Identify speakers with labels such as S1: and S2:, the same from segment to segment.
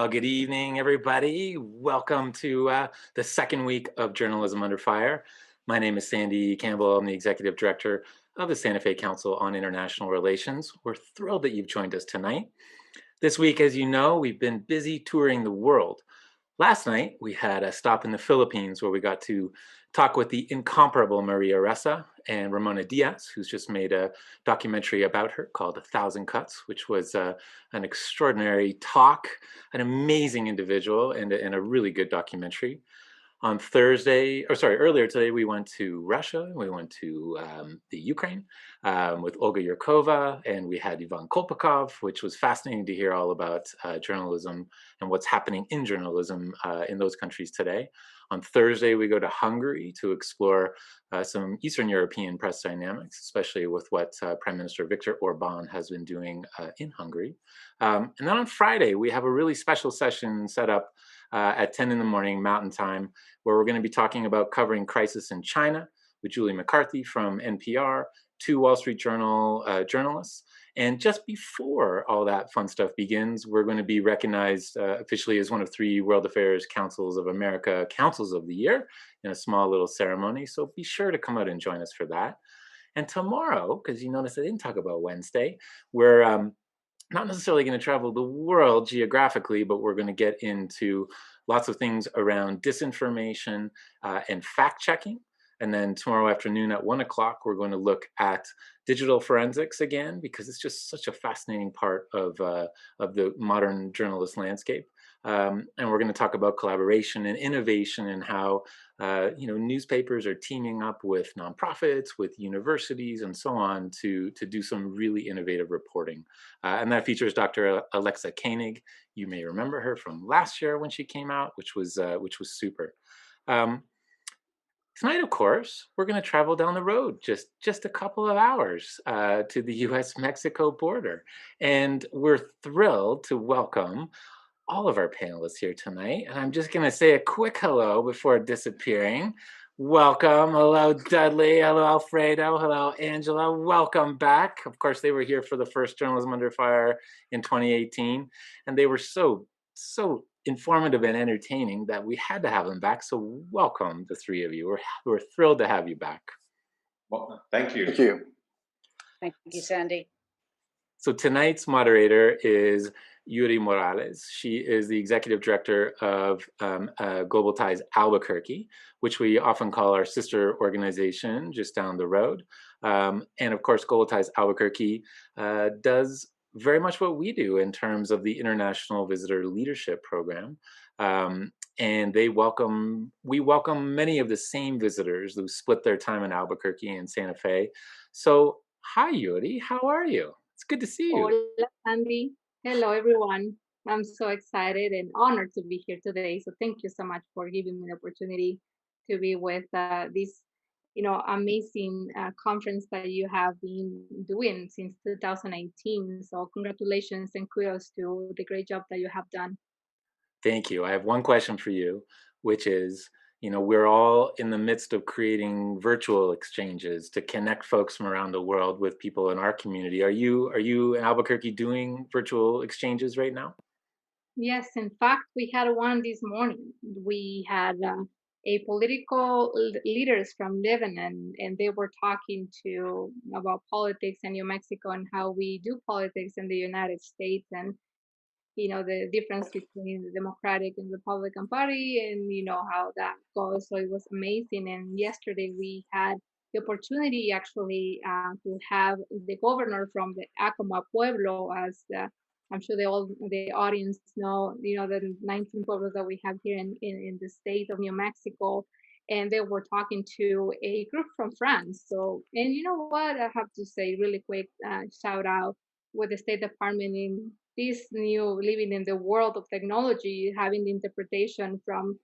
S1: good evening, everybody. Welcome to the second week of Journalism Under Fire. My name is Sandy Campbell. I'm the Executive Director of the Santa Fe Council on International Relations. We're thrilled that you've joined us tonight. This week, as you know, we've been busy touring the world. Last night, we had a stop in the Philippines where we got to talk with the incomparable Maria Ressa and Ramona Diaz, who's just made a documentary about her called A Thousand Cuts, which was an extraordinary talk, an amazing individual, and a really good documentary. On earlier today, we went to Russia, we went to the Ukraine with Olga Yurkova, and we had Ivan Kolpakov, which was fascinating to hear all about journalism and what's happening in journalism in those countries today. On Thursday, we go to Hungary to explore some Eastern European press dynamics, especially with what Prime Minister Viktor Orban has been doing in Hungary. And then on Friday, we have a really special session set up at 10 in the morning Mountain Time, where we're going to be talking about covering crisis in China with Julie McCarthy from NPR, two Wall Street Journal journalists. And just before all that fun stuff begins, we're going to be recognized officially as one of 3 World Affairs Councils of America Councils of the Year in a small little ceremony. So be sure to come out and join us for that. And tomorrow, because you notice I didn't talk about Wednesday, we're not necessarily going to travel the world geographically, but we're going to get into lots of things around disinformation and fact checking. And then tomorrow afternoon at 1 o'clock, we're going to look at digital forensics again, because it's just such a fascinating part of the modern journalist landscape. And we're going to talk about collaboration and innovation and how newspapers are teaming up with nonprofits, with universities, and so on to do some really innovative reporting. And that features Dr. Alexa Koenig. You may remember her from last year when she came out, which was super. Tonight, of course, we're going to travel down the road just a couple of hours to the U.S. Mexico border. And we're thrilled to welcome all of our panelists here tonight. And I'm just going to say a quick hello before disappearing. Welcome. Hello, Dudley. Hello, Alfredo. Hello, Angela. Welcome back. Of course, they were here for the first Journalism Under Fire in 2018. And they were so informative and entertaining that we had to have them back. So welcome, the 3 of you. We're thrilled to have you back.
S2: Well, thank you.
S3: Thank you.
S4: Thank you, Sandy.
S1: So tonight's moderator is Yuri Morales. She is the executive director of Global Ties Albuquerque, which we often call our sister organization just down the road. And of course, Global Ties Albuquerque does very much what we do in terms of the International Visitor Leadership Program. And we welcome many of the same visitors who split their time in Albuquerque and Santa Fe. So hi, Yuri, how are you? It's good to see you.
S5: Hola, Sandy. Hello, everyone. I'm so excited and honored to be here today. So thank you so much for giving me the opportunity to be with this, amazing conference that you have been doing since 2018. So congratulations and kudos to the great job that you have done.
S1: Thank you. I have one question for you, which is, we're all in the midst of creating virtual exchanges to connect folks from around the world with people in our community. Are you in Albuquerque doing virtual exchanges right now?
S5: Yes, in fact, we had one this morning. We had a political leaders from Lebanon, and they were talking about politics in New Mexico and how we do politics in the United States, and the difference between the Democratic and Republican Party, and how that goes. So it was amazing. And yesterday we had the opportunity actually to have the governor from the Acoma Pueblo, as I'm sure the audience know, the 19 pueblos that we have here in the state of New Mexico. And they were talking to a group from France. So, and you know what, I have to say really quick, shout out with the State Department in this new living in the world of technology, having the interpretation from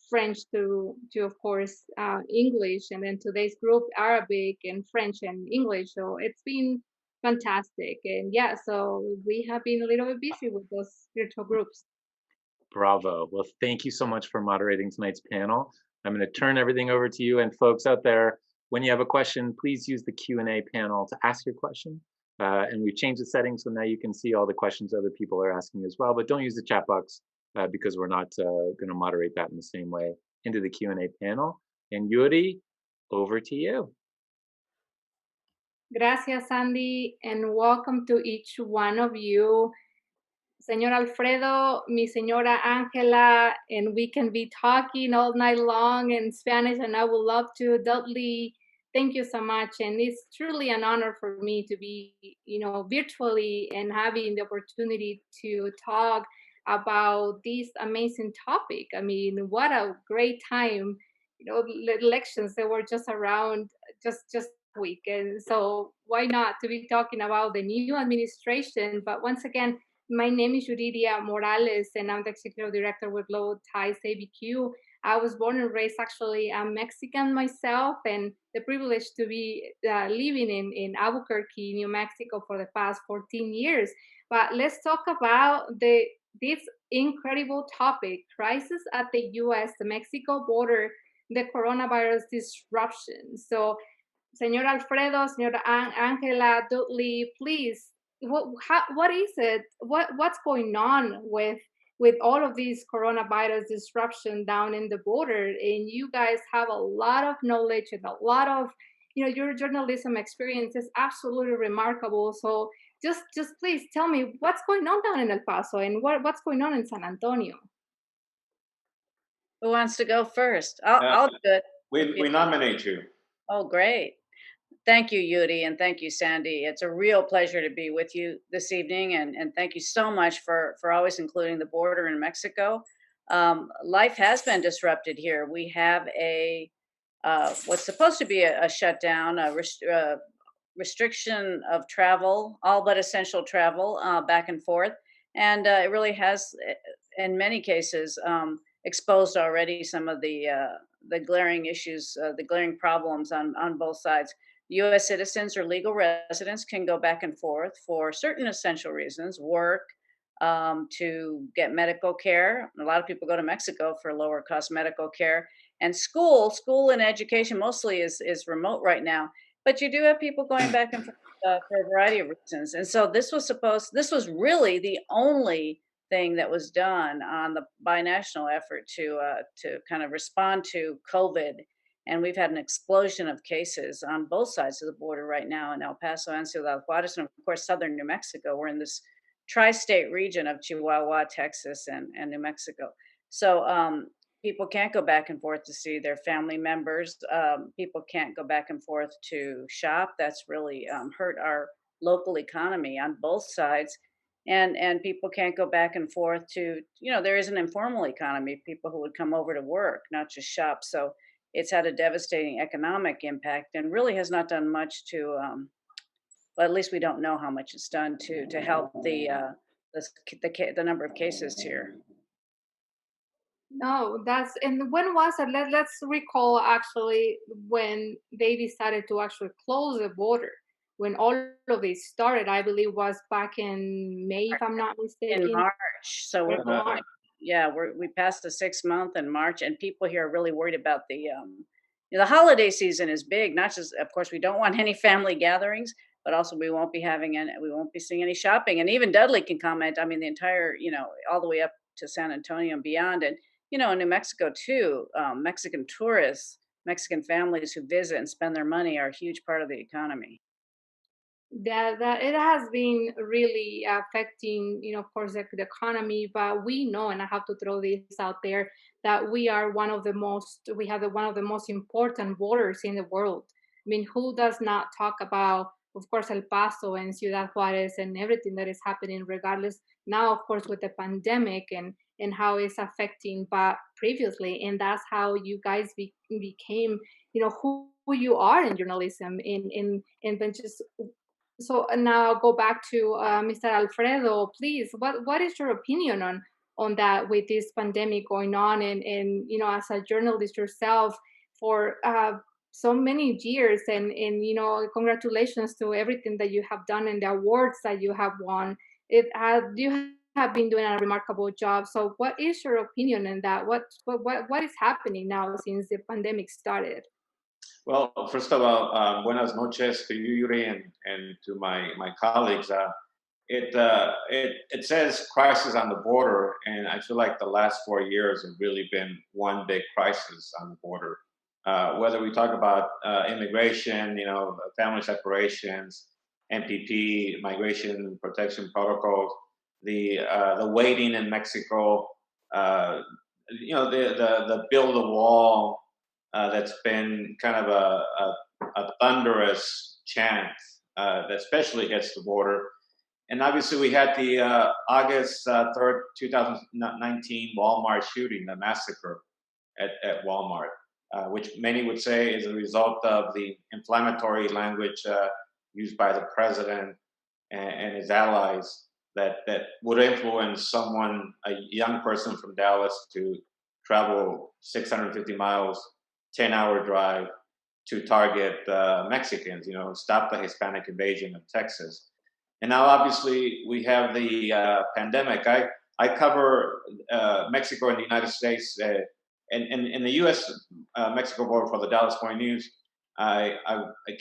S5: French to of course English, and then today's group Arabic and French and English. So it's been fantastic. And yeah, so we have been a little bit busy with those virtual groups.
S1: Bravo. Well, thank you so much for moderating tonight's panel. I'm going to turn everything over to you, and folks out there, when you have a question, please use the Q&A panel to ask your question. And we've changed the settings, so now you can see all the questions other people are asking as well, but don't use the chat box. because we're not going to moderate that in the same way, into the Q&A panel. And Yuri, over to you.
S5: Gracias, Sandy, and welcome to each one of you. Señor Alfredo, mi señora Angela, and we can be talking all night long in Spanish, and I would love to. Dudley, thank you so much, and it's truly an honor for me to be, virtually and having the opportunity to talk about this amazing topic. I mean, what a great time! The elections that were just around just week, and so why not to be talking about the new administration? But once again, my name is Yuridia Morales, and I'm the executive director with Global Ties ABQ. I was born and raised actually. I'm Mexican myself, and the privilege to be living in Albuquerque, New Mexico for the past 14 years. But let's talk about this incredible topic: crisis at the U.S. Mexico border, the coronavirus disruption. So, Señor Alfredo, Señora Angela, Dudley, please, what is it? What's going on with all of these coronavirus disruption down in the border? And you guys have a lot of knowledge and a lot of, your journalism experience is absolutely remarkable. So just please tell me what's going on down in El Paso and what's going on in San Antonio.
S4: Who wants to go first? I'll do it.
S2: We nominate you.
S4: Oh, great. Thank you, Yuri, and thank you, Sandy. It's a real pleasure to be with you this evening, and thank you so much for always including the border in Mexico. Life has been disrupted here. We have a what's supposed to be a shutdown, restriction of travel, all but essential travel, back and forth, and it really has, in many cases, exposed already some of the glaring issues, the glaring problems on both sides. U.S. citizens or legal residents can go back and forth for certain essential reasons, work, to get medical care. A lot of people go to Mexico for lower cost medical care, and school and education mostly is remote right now. But you do have people going back and forth for a variety of reasons. And so this was really the only thing that was done on the binational effort to kind of respond to COVID. And we've had an explosion of cases on both sides of the border right now in El Paso and Ciudad Juarez, and of course, southern New Mexico. We're in this tri-state region of Chihuahua, Texas, and New Mexico. So people can't go back and forth to see their family members. People can't go back and forth to shop. That's really hurt our local economy on both sides. And people can't go back and forth to, there is an informal economy, people who would come over to work, not just shop. So it's had a devastating economic impact and really has not done much to, well, at least we don't know how much it's done to help the number of cases here.
S5: No, and when was it? Let's recall actually when they decided to actually close the border. When all of this started, I believe was back in May, if I'm not mistaken.
S4: In March. So we passed the 6 month in March, and people here are really worried about the holiday season is big. Not just, of course, we don't want any family gatherings, but also we won't be seeing any shopping. And even Dudley can comment. I mean, the entire, all the way up to San Antonio and beyond, and in New Mexico too, Mexican tourists, Mexican families who visit and spend their money are a huge part of the economy.
S5: That it has been really affecting, of course, the economy. But we know, and I have to throw this out there, that we have one of the most important borders in the world. I mean, who does not talk about, of course, El Paso and Ciudad Juarez and everything that is happening, regardless now, of course, with the pandemic and how it's affecting, but previously, and that's how you guys became, who you are in journalism, and then just. So now I'll go back to Mr. Alfredo. Please, what is your opinion on that with this pandemic going on, and as a journalist yourself for so many years, and congratulations to everything that you have done and the awards that you have won. You have been doing a remarkable job. So what is your opinion on that? What is happening now since the pandemic started?
S2: Well, first of all, buenas noches to you, Yuri, and to my colleagues. it says crisis on the border, and I feel like the last 4 years have really been one big crisis on the border. Whether we talk about immigration, family separations, MPP, migration protection protocols, the waiting in Mexico, the build a wall that's been kind of a thunderous chant that especially hits the border. And obviously, we had the August 3rd, 2019 Walmart shooting, the massacre at Walmart, which many would say is a result of the inflammatory language used by the president and his allies that would influence someone, a young person from Dallas, to travel 650 miles, 10-hour drive to target Mexicans, stop the Hispanic invasion of Texas. And now, obviously, we have the pandemic. I cover Mexico and the United States, and in the U.S. Mexico border for the Dallas Morning News. I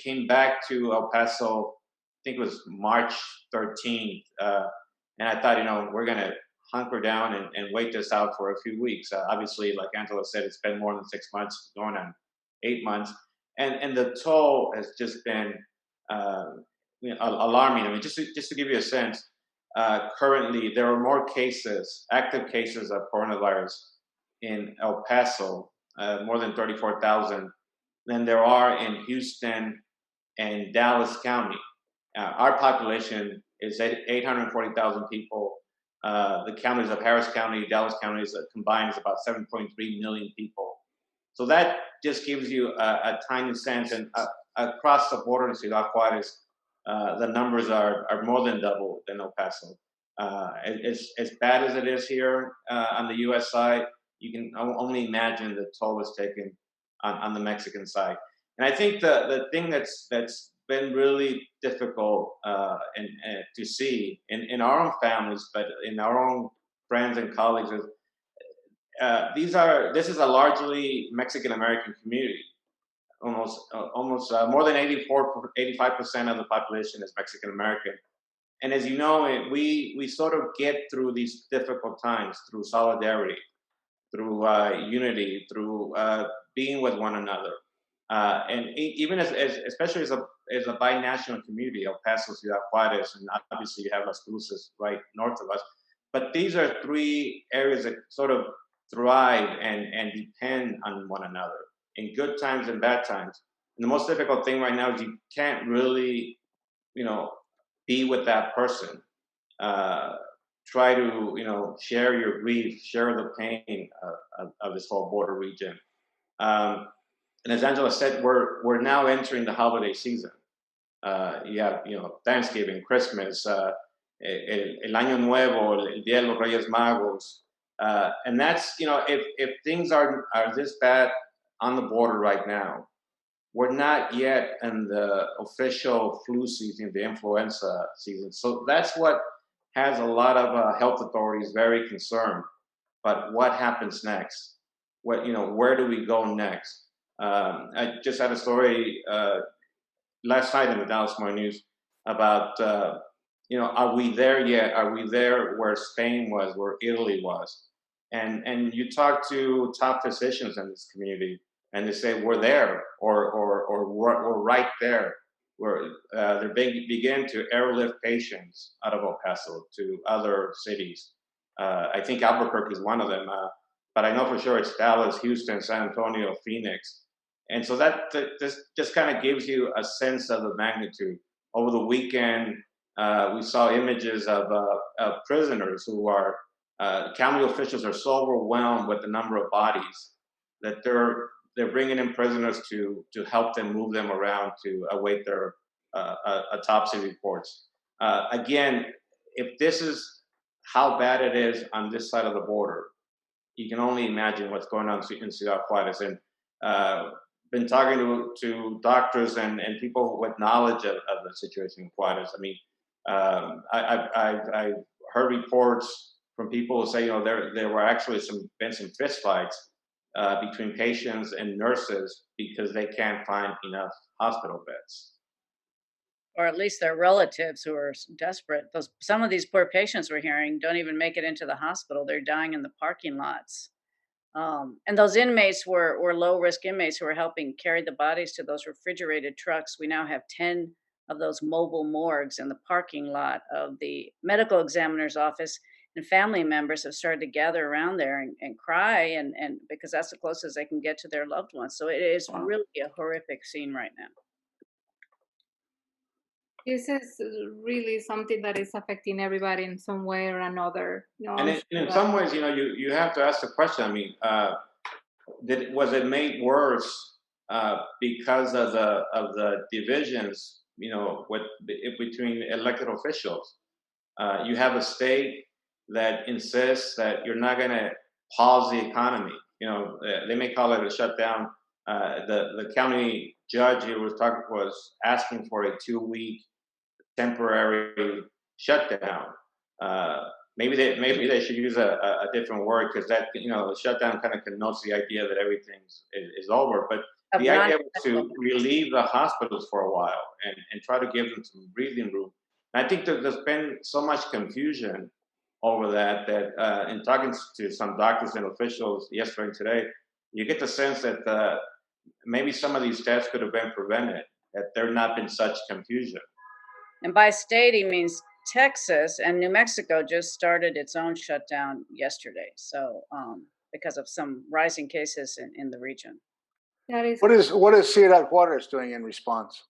S2: came back to El Paso, I think it was March 13th, and I thought, we're going to hunker down and wait this out for a few weeks. Obviously, like Angela said, it's been more than 6 months, going on 8 months, and the toll has just been alarming. I mean, just to give you a sense, currently there are more active cases of coronavirus in El Paso, more than 34,000, than there are in Houston and Dallas County. Our population is 840,000 people. The counties of Harris County, Dallas County combined is about 7.3 million people. So that just gives you a tiny sense. And across the border in Ciudad Juarez, the numbers are more than double than El Paso. As bad as it is here on the U.S. side, you can only imagine the toll it's taken on the Mexican side. And I think the thing that's been really difficult and to see in our own families, but in our own friends and colleagues, is this is a largely Mexican American community. Almost more than 85% of the population is Mexican American. And as you know, we sort of get through these difficult times through solidarity, through unity, through being with one another. And even especially as a binational community, El Paso, Ciudad Juarez, and obviously you have Las Cruces right north of us. But these are three areas that sort of thrive and depend on one another in good times and bad times. And the most difficult thing right now is you can't really, be with that person. Try to, share your grief, share the pain of this whole border region. And as Angela said, we're now entering the holiday season. You have, Thanksgiving, Christmas, el Año Nuevo, el Día de los Reyes Magos. And that's, if things are this bad on the border right now, we're not yet in the official flu season, the influenza season. So that's what has a lot of health authorities very concerned. But what happens next? Where do we go next? I just had a story last night in the Dallas Morning News about, are we there yet? Are we there where Spain was, where Italy was? And you talk to top physicians in this community, and they say we're there, or we're right there. They're begin to airlift patients out of El Paso to other cities. I think Albuquerque is one of them, but I know for sure it's Dallas, Houston, San Antonio, Phoenix. And so that just kind of gives you a sense of the magnitude. Over the weekend, we saw images of prisoners who are, county officials are so overwhelmed with the number of bodies that they're bringing in prisoners to help them move them around to await their autopsy reports. Again, if this is how bad it is on this side of the border, you can only imagine what's going on in Ciudad Juarez. And been talking to doctors and people with knowledge of the situation in Juarez. I mean, I've heard reports from people who say, there were actually been some fistfights between patients and nurses because they can't find enough hospital beds.
S4: or at least their relatives who are desperate. Some of these poor patients we're hearing don't even make it into the hospital. They're dying in the parking lots. And those inmates were low risk inmates who were helping carry the bodies to those refrigerated trucks. We now have 10 of those mobile morgues in the parking lot of the medical examiner's office, and family members have started to gather around there and cry, and because that's the closest they can get to their loved ones. So it is
S1: Wow.
S4: really a horrific scene right now.
S5: This is really something that is affecting everybody in some way or another.
S2: And
S5: I'm
S2: in
S5: sure that
S2: some ways, you have to ask the question. I mean, was it made worse because of the divisions, between elected officials? You have a state that insists that you're not going to pause the economy. They may call it a shutdown. The county judge here was asking for a 2-week temporary shutdown. Maybe they should use a different word, because that the shutdown kind of connotes the idea that everything is over. But
S4: Of
S2: the
S4: non
S2: idea was to relieve the hospitals for a while and try to give them some breathing room. And I think that there's been so much confusion over that in talking to some doctors and officials yesterday and today, you get the sense that maybe some of these deaths could have been prevented, had there not been such confusion.
S4: And by state, he means Texas, and New Mexico just started its own shutdown yesterday. So, because of some rising cases in the region,
S5: that is
S3: What is Ciudad Juarez doing in response?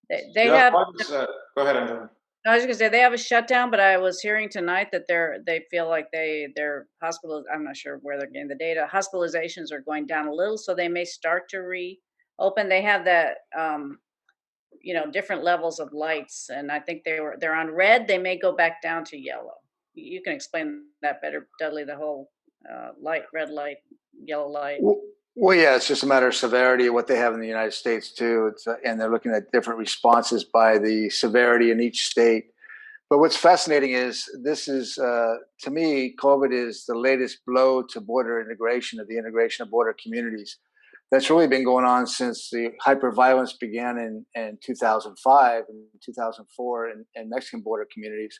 S4: they
S2: Yeah,
S4: have.
S2: go ahead, Angela.
S4: No, I was gonna say they have a shutdown, but I was hearing tonight that they feel like their hospitals. I'm not sure where they're getting the data. Hospitalizations are going down a little, so they may start to reopen. They have that. Different levels of lights, and I think they're on red. They may go back down to yellow. You can explain that better, Dudley. The whole red light, yellow light.
S3: Well, yeah, it's just a matter of severity of what they have in the United States too. And they're looking at different responses by the severity in each state. But what's fascinating is this is, to me, COVID is the latest blow to border integration, of the integration of border communities. That's really been going on since the hyperviolence began in 2005 and 2004 in Mexican border communities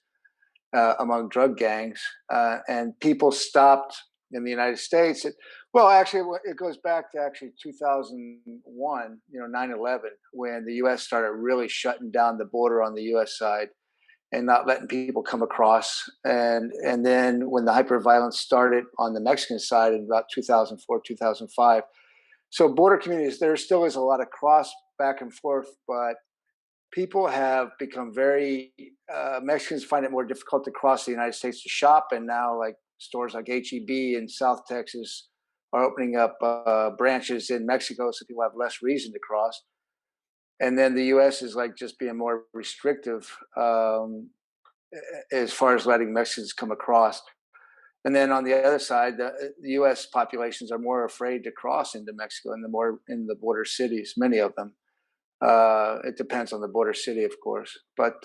S3: among drug gangs. And people stopped in the United States. Actually, it goes back to 2001, 9/11, when the U.S. started really shutting down the border on the U.S. side and not letting people come across. And then when the hyperviolence started on the Mexican side in about 2004, 2005. So border communities, there still is a lot of cross back and forth, but people have become Mexicans find it more difficult to cross the United States to shop. And now like stores like H-E-B in South Texas are opening up branches in Mexico, so people have less reason to cross. And then the U.S. is like just being more restrictive as far as letting Mexicans come across. And then on the other side, the U.S. populations are more afraid to cross into Mexico, and in the border cities, many of them. It depends on the border city, of course. But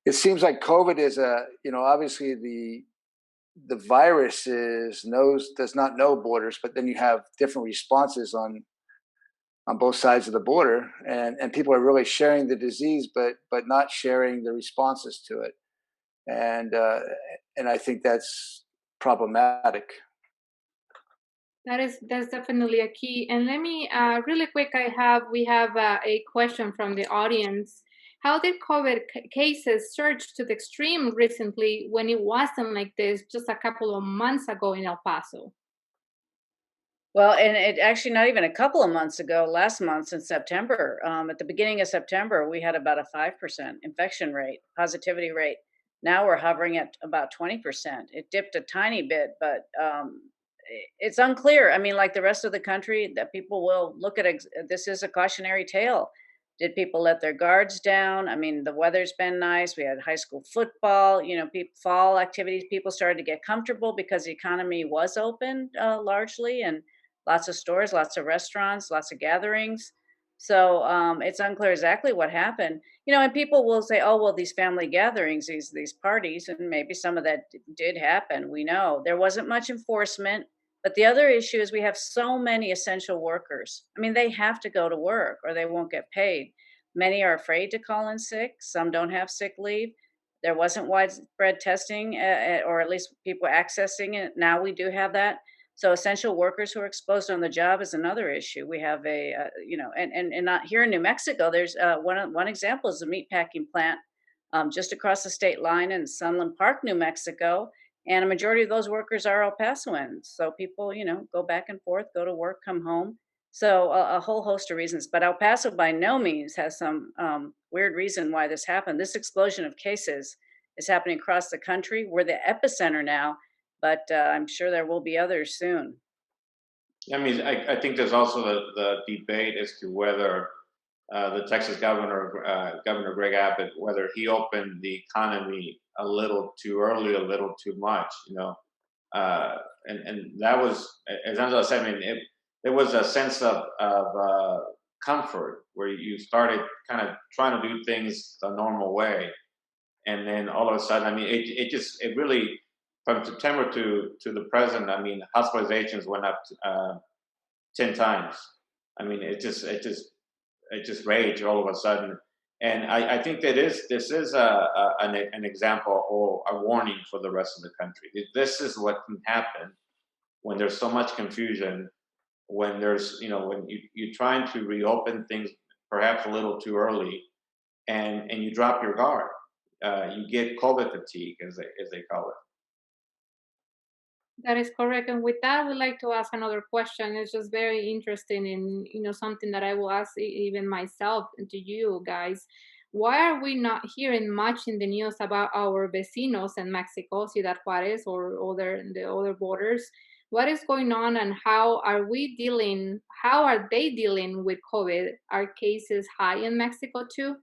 S3: it seems like COVID is obviously the virus does not know borders, but then you have different responses on both sides of the border, and people are really sharing the disease, but not sharing the responses to it. And I think that's problematic.
S5: that's definitely a key. And let me really quick. We have a question from the audience. How did COVID cases surge to the extreme recently when it wasn't like this just a couple of months ago in El Paso?
S4: Well, and it actually not even a couple of months ago, last month in September, at the beginning of September, we had about a 5% infection rate, positivity rate. Now we're hovering at about 20%. It dipped a tiny bit, but it's unclear. I mean, like the rest of the country, that people will look at this is a cautionary tale. Did people let their guards down? I mean, the weather's been nice. We had high school football, fall activities. People started to get comfortable because the economy was open largely, and lots of stores, lots of restaurants, lots of gatherings. So it's unclear exactly what happened. And people will say, "Oh, well, these family gatherings, these parties," and maybe some of that did happen. We know there wasn't much enforcement. But the other issue is we have so many essential workers. I mean, they have to go to work or they won't get paid. Many are afraid to call in sick. Some don't have sick leave. There wasn't widespread testing, or at least people accessing it. Now we do have that. So essential workers who are exposed on the job is another issue. We have and not here in New Mexico. There's one example is a meatpacking plant just across the state line in Sunland Park, New Mexico, and a majority of those workers are El Pasoans. So people, go back and forth, go to work, come home. So a whole host of reasons, but El Paso by no means has some weird reason why this happened. This explosion of cases is happening across the country. We're the epicenter now, but I'm sure there will be others soon.
S2: I mean, I think there's also the debate as to whether the Texas Governor Greg Abbott, whether he opened the economy a little too early, a little too much, and that was, as Angela said, I mean, there was a sense of comfort where you started kind of trying to do things the normal way, and then all of a sudden, I mean, it really, from September to the present, I mean, hospitalizations went up 10 times. I mean, it just raged all of a sudden, and I think this is an example or a warning for the rest of the country. This is what can happen when there's so much confusion, when there's when you're trying to reopen things perhaps a little too early, and you drop your guard. You get COVID fatigue, as they call it.
S5: That is correct. And with that, I would like to ask another question. It's just very interesting in, something that I will ask even myself and to you guys. Why are we not hearing much in the news about our vecinos in Mexico, Ciudad Juarez, or the other borders? What is going on, and how are they dealing with COVID? Are cases high in Mexico too?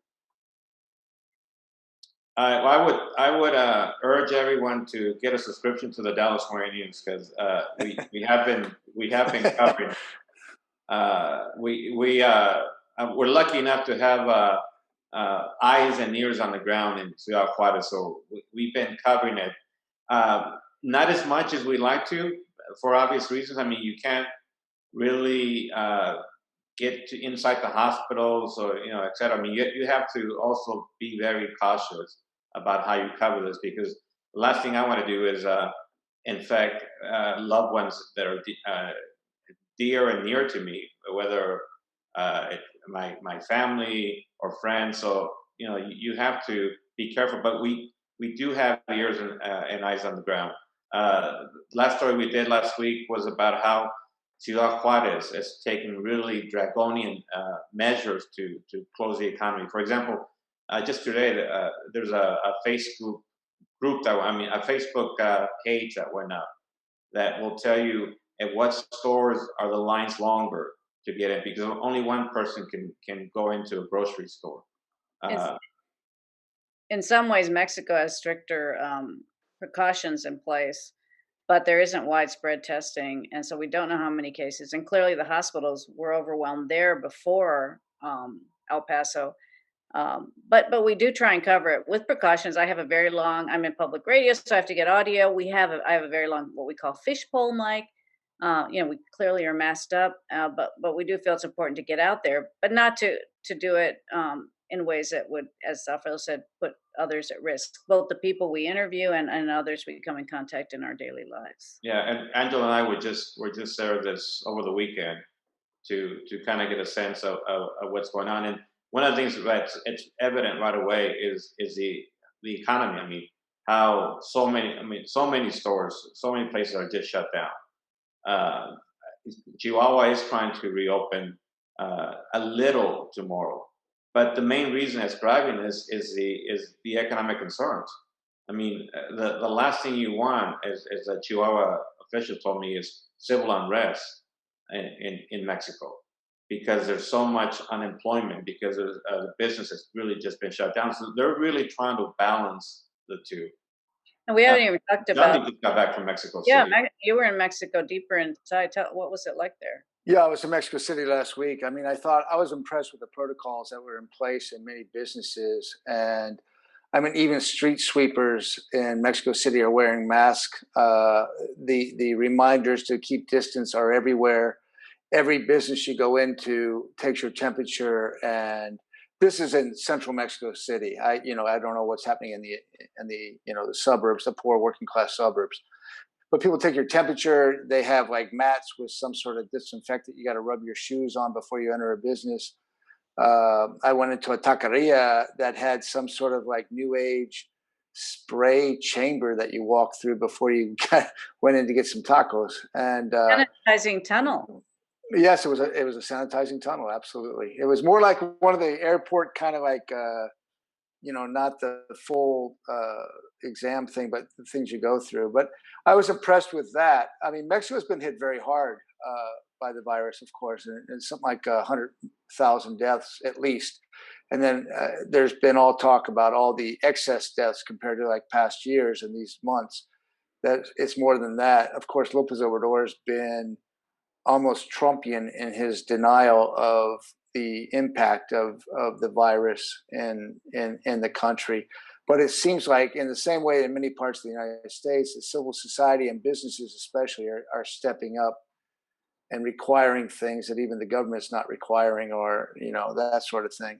S2: I would urge everyone to get a subscription to the Dallas Morning News, because we have been covering. We're lucky enough to have eyes and ears on the ground in Ciudad Juarez, so we've been covering it. Not as much as we like to, for obvious reasons. I mean, you can't really get to inside the hospitals, or et cetera. I mean, you have to also be very cautious about how you cover this, because the last thing I want to do is infect loved ones that are dear and near to me, whether my family or friends. So you have to be careful. But we do have ears and eyes on the ground. Last story we did last week was about how Ciudad Juarez is taking really draconian measures to close the economy. For example, just today, there's a Facebook group a Facebook page that went up that will tell you at what stores are the lines longer to get in, because only one person can go into a grocery store.
S4: In some ways, Mexico has stricter precautions in place, but there isn't widespread testing, and so we don't know how many cases. And clearly, the hospitals were overwhelmed there before El Paso. But we do try and cover it with precautions. I'm in public radio, so I have to get audio. I have a very long, what we call fishpole mic. We clearly are masked up, but we do feel it's important to get out there, but not to do it in ways that would, as Alfredo said, put others at risk, both the people we interview and others we come in contact in our daily lives.
S2: Yeah, and Angela and I were just there this over the weekend to kind of get a sense of what's going on. And one of the things that's it's evident right away is the economy. I mean, how so many stores, so many places are just shut down. Chihuahua is trying to reopen a little tomorrow, but the main reason it's driving is the economic concerns. I mean, the last thing you want, as a Chihuahua official told me, is civil unrest in Mexico, because there's so much unemployment, because the business has really just been shut down. So they're really trying to balance the two.
S4: And we haven't even talked about.
S2: Dudley just got back from Mexico City.
S4: Yeah, you were in Mexico, deeper inside. What was it like there?
S3: Yeah, I was in Mexico City last week. I mean, I was impressed with the protocols that were in place in many businesses. And I mean, even street sweepers in Mexico City are wearing masks. The reminders to keep distance are everywhere. Every business you go into takes your temperature, and This is in central Mexico City. I don't know what's happening in the the suburbs, the poor working class suburbs. But people take your temperature. They have like mats with some sort of disinfectant you got to rub your shoes on before you enter a business. I went into a taqueria that had some sort of like new age spray chamber that you walk through before you went in to get some tacos. And
S4: Sanitizing tunnel.
S3: yes, it was a sanitizing tunnel. Absolutely, it was more like one of the airport kind of like not the full exam thing, but the things you go through. But I was impressed with that. I mean, Mexico's been hit very hard by the virus, of course, and something like 100,000 deaths at least. And then there's been all talk about all the excess deaths compared to like past years and these months. That it's more than that. Of course, Lopez Obrador's been almost Trumpian in his denial of the impact of the virus in the country. But it seems like in the same way in many parts of the United States, the civil society and businesses especially are stepping up and requiring things that even the government's not requiring, or that sort of thing.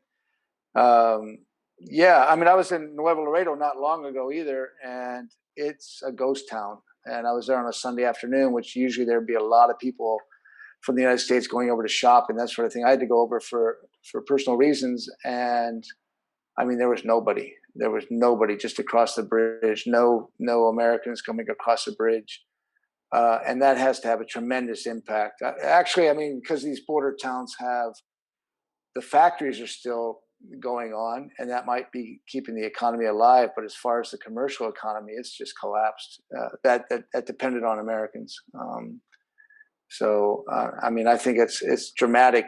S3: Yeah, I mean, I was in Nuevo Laredo not long ago either, and it's a ghost town. And I was there on a Sunday afternoon, which usually there'd be a lot of people from the United States going over to shop and that sort of thing. I had to go over for personal reasons, and I mean, there was nobody. There was nobody just across the bridge. No Americans coming across the bridge, and that has to have a tremendous impact. Actually, I mean, because these border towns have the factories are still going on, and that might be keeping the economy alive. But as far as the commercial economy, it's just collapsed. That depended on Americans. So I mean, I think it's dramatic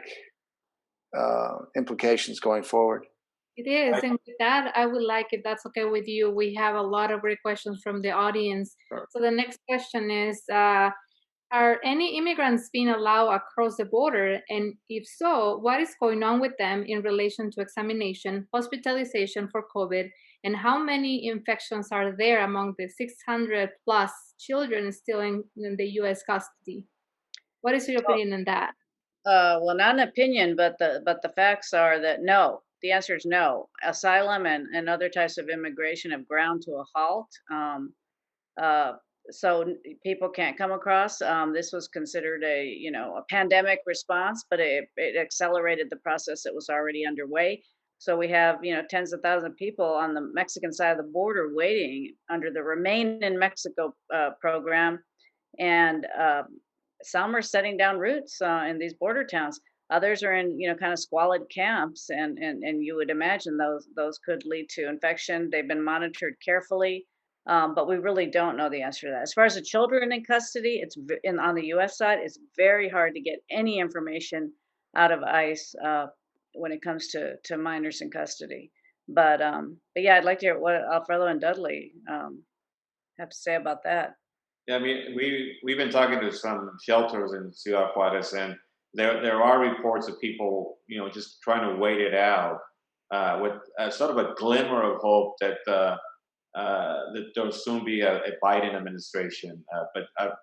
S3: implications going forward.
S5: It is. And with that, I would like, if that's okay with you, we have a lot of great questions from the audience.
S3: Sure.
S5: So the next question is, are any immigrants being allowed across the border? And if so, what is going on with them in relation to examination, hospitalization for COVID, and how many infections are there among the 600 plus children still in the U.S. custody? What is your opinion on that?
S4: Well, not an opinion, but the facts are that no. The answer is no. Asylum and other types of immigration have ground to a halt. So people can't come across. This was considered a pandemic response, but it accelerated the process that was already underway. So we have tens of thousands of people on the Mexican side of the border waiting under the Remain in Mexico program, and some are setting down roots in these border towns. Others are in kind of squalid camps, and you would imagine those could lead to infection. They've been monitored carefully. But we really don't know the answer to that. As far as the children in custody, on the U.S. side, it's very hard to get any information out of ICE when it comes to minors in custody. But yeah, I'd like to hear what Alfredo and Dudley have to say about that.
S2: Yeah, I mean, we've been talking to some shelters in Ciudad Juarez, and there are reports of people, just trying to wait it out with sort of a glimmer of hope that there'll soon be a Biden administration. But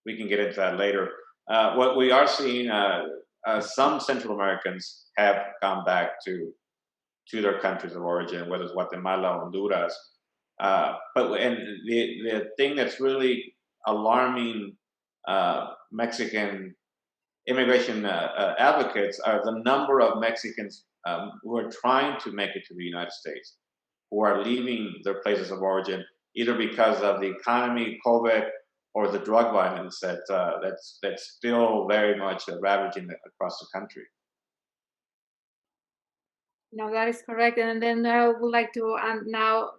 S2: we can get into that later. What we are seeing, some Central Americans have gone back to their countries of origin, whether it's Guatemala or Honduras. But the thing that's really alarming Mexican immigration advocates are the number of Mexicans who are trying to make it to the United States, who are leaving their places of origin, either because of the economy, COVID, or the drug violence that's still very much ravaging across the country.
S5: No, that is correct. And then I would like to now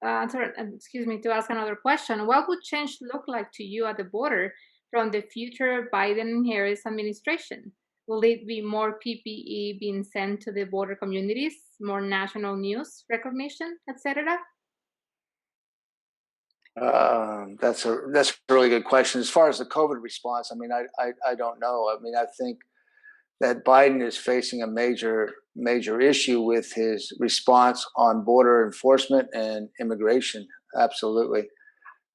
S5: to ask another question. What would change look like to you at the border from the future Biden and Harris administration? Will it be more PPE being sent to the border communities, more national news recognition, etc.?
S3: That's a really good question. As far as the COVID response, I mean, I don't know. I mean, I think that Biden is facing a major issue with his response on border enforcement and immigration. Absolutely.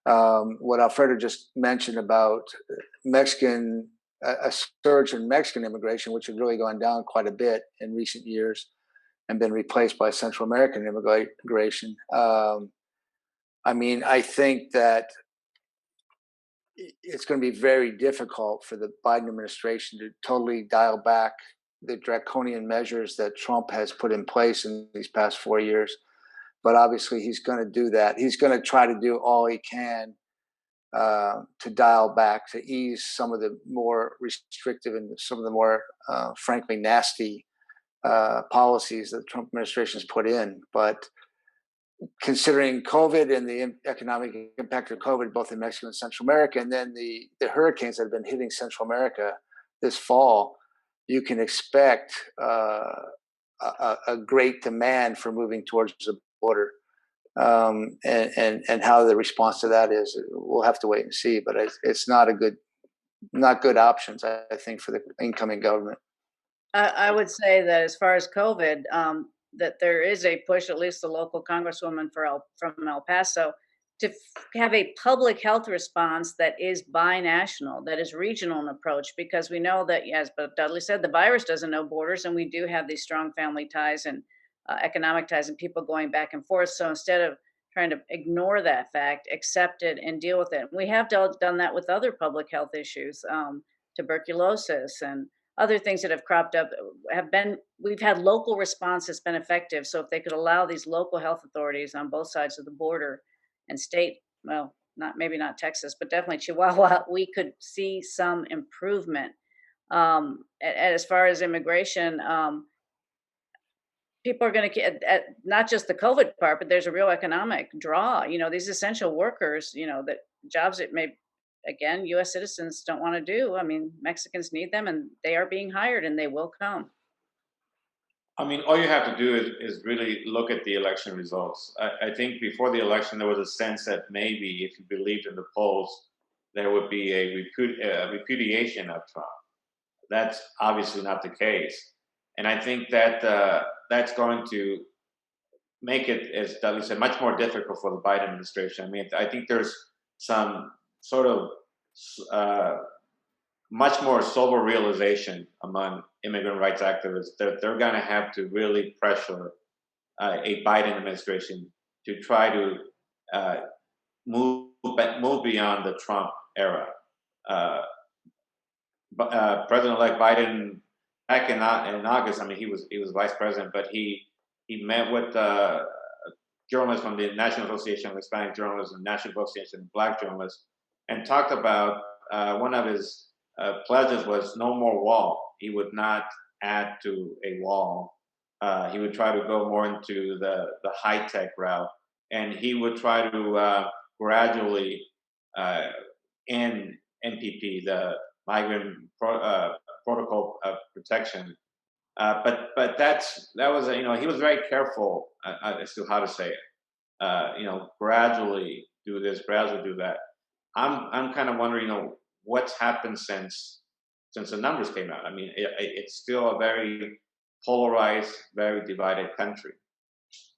S3: What Alfredo just mentioned about a surge in Mexican immigration, which has really gone down quite a bit in recent years, and been replaced by Central American immigration. I mean, I think that it's going to be very difficult for the Biden administration to totally dial back the draconian measures that Trump has put in place in these past 4 years. But obviously, he's going to do that. He's going to try to do all he can to dial back, to ease some of the more restrictive and some of the more, frankly, nasty policies that the Trump administration has put in. But considering COVID and the economic impact of COVID, both in Mexico and Central America, and then the hurricanes that have been hitting Central America this fall, you can expect a great demand for moving towards the border. And how the response to that is, we'll have to wait and see. But it's not good options, I think, for the incoming government.
S4: I would say that as far as COVID, that there is a push, at least the local congresswoman from El Paso, to have a public health response that is binational, that is regional in approach, because we know that, as Dudley said, the virus doesn't know borders, and we do have these strong family ties and economic ties and people going back and forth. So instead of trying to ignore that fact, accept it and deal with it. We have done that with other public health issues, tuberculosis and other things that have cropped up we've had local response that's been effective. So if they could allow these local health authorities on both sides of the border and state, well, maybe not Texas, but definitely Chihuahua, we could see some improvement. As far as immigration, people are going to not just the COVID part, but there's a real economic draw. These essential workers, that jobs that again, U.S. citizens don't want to do. I mean, Mexicans need them, and they are being hired, and they will come.
S2: I mean, all you have to do is really look at the election results. I think before the election, there was a sense that maybe if you believed in the polls, there would be a repudiation of Trump. That's obviously not the case. And I think that that's going to make it, as Dudley said, much more difficult for the Biden administration. I mean, I think there's some sort of much more sober realization among immigrant rights activists that they're going to have to really pressure a Biden administration to try to move beyond the Trump era. President-elect Biden, back in August, I mean, he was vice president, but he met with journalists from the National Association of Hispanic Journalists and National Association of Black Journalists, and talked about one of his pledges was no more wall. He would not add to a wall. He would try to go more into the high-tech route, and he would try to gradually end NPP, the Migrant Protocol of Protection. But that was, he was very careful as to how to say it. Gradually do this, gradually do that. I'm kind of wondering, what's happened since the numbers came out. I mean, it's still a very polarized, very divided country.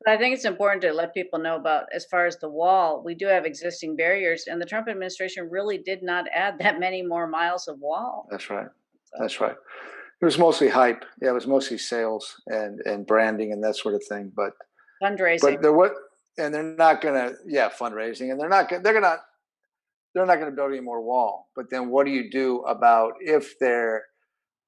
S4: But I think it's important to let people know about, as far as the wall, we do have existing barriers, and the Trump administration really did not add that many more miles of wall.
S3: That's right. That's right. It was mostly hype. Yeah, it was mostly sales and branding and that sort of thing. But
S4: fundraising.
S3: And they're not gonna fundraising, and they're not gonna build any more wall. But then what do you do about if they're?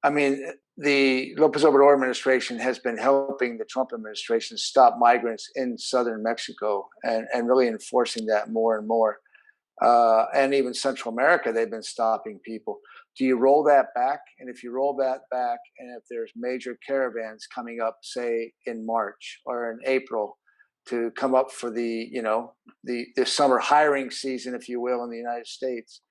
S3: I mean, the López Obrador administration has been helping the Trump administration stop migrants in southern Mexico and really enforcing that more and more. And even Central America, they've been stopping people. Do you roll that back? And if you roll that back, and if there's major caravans coming up, say in March or in April, to come up for the summer hiring season, if you will, in the United States,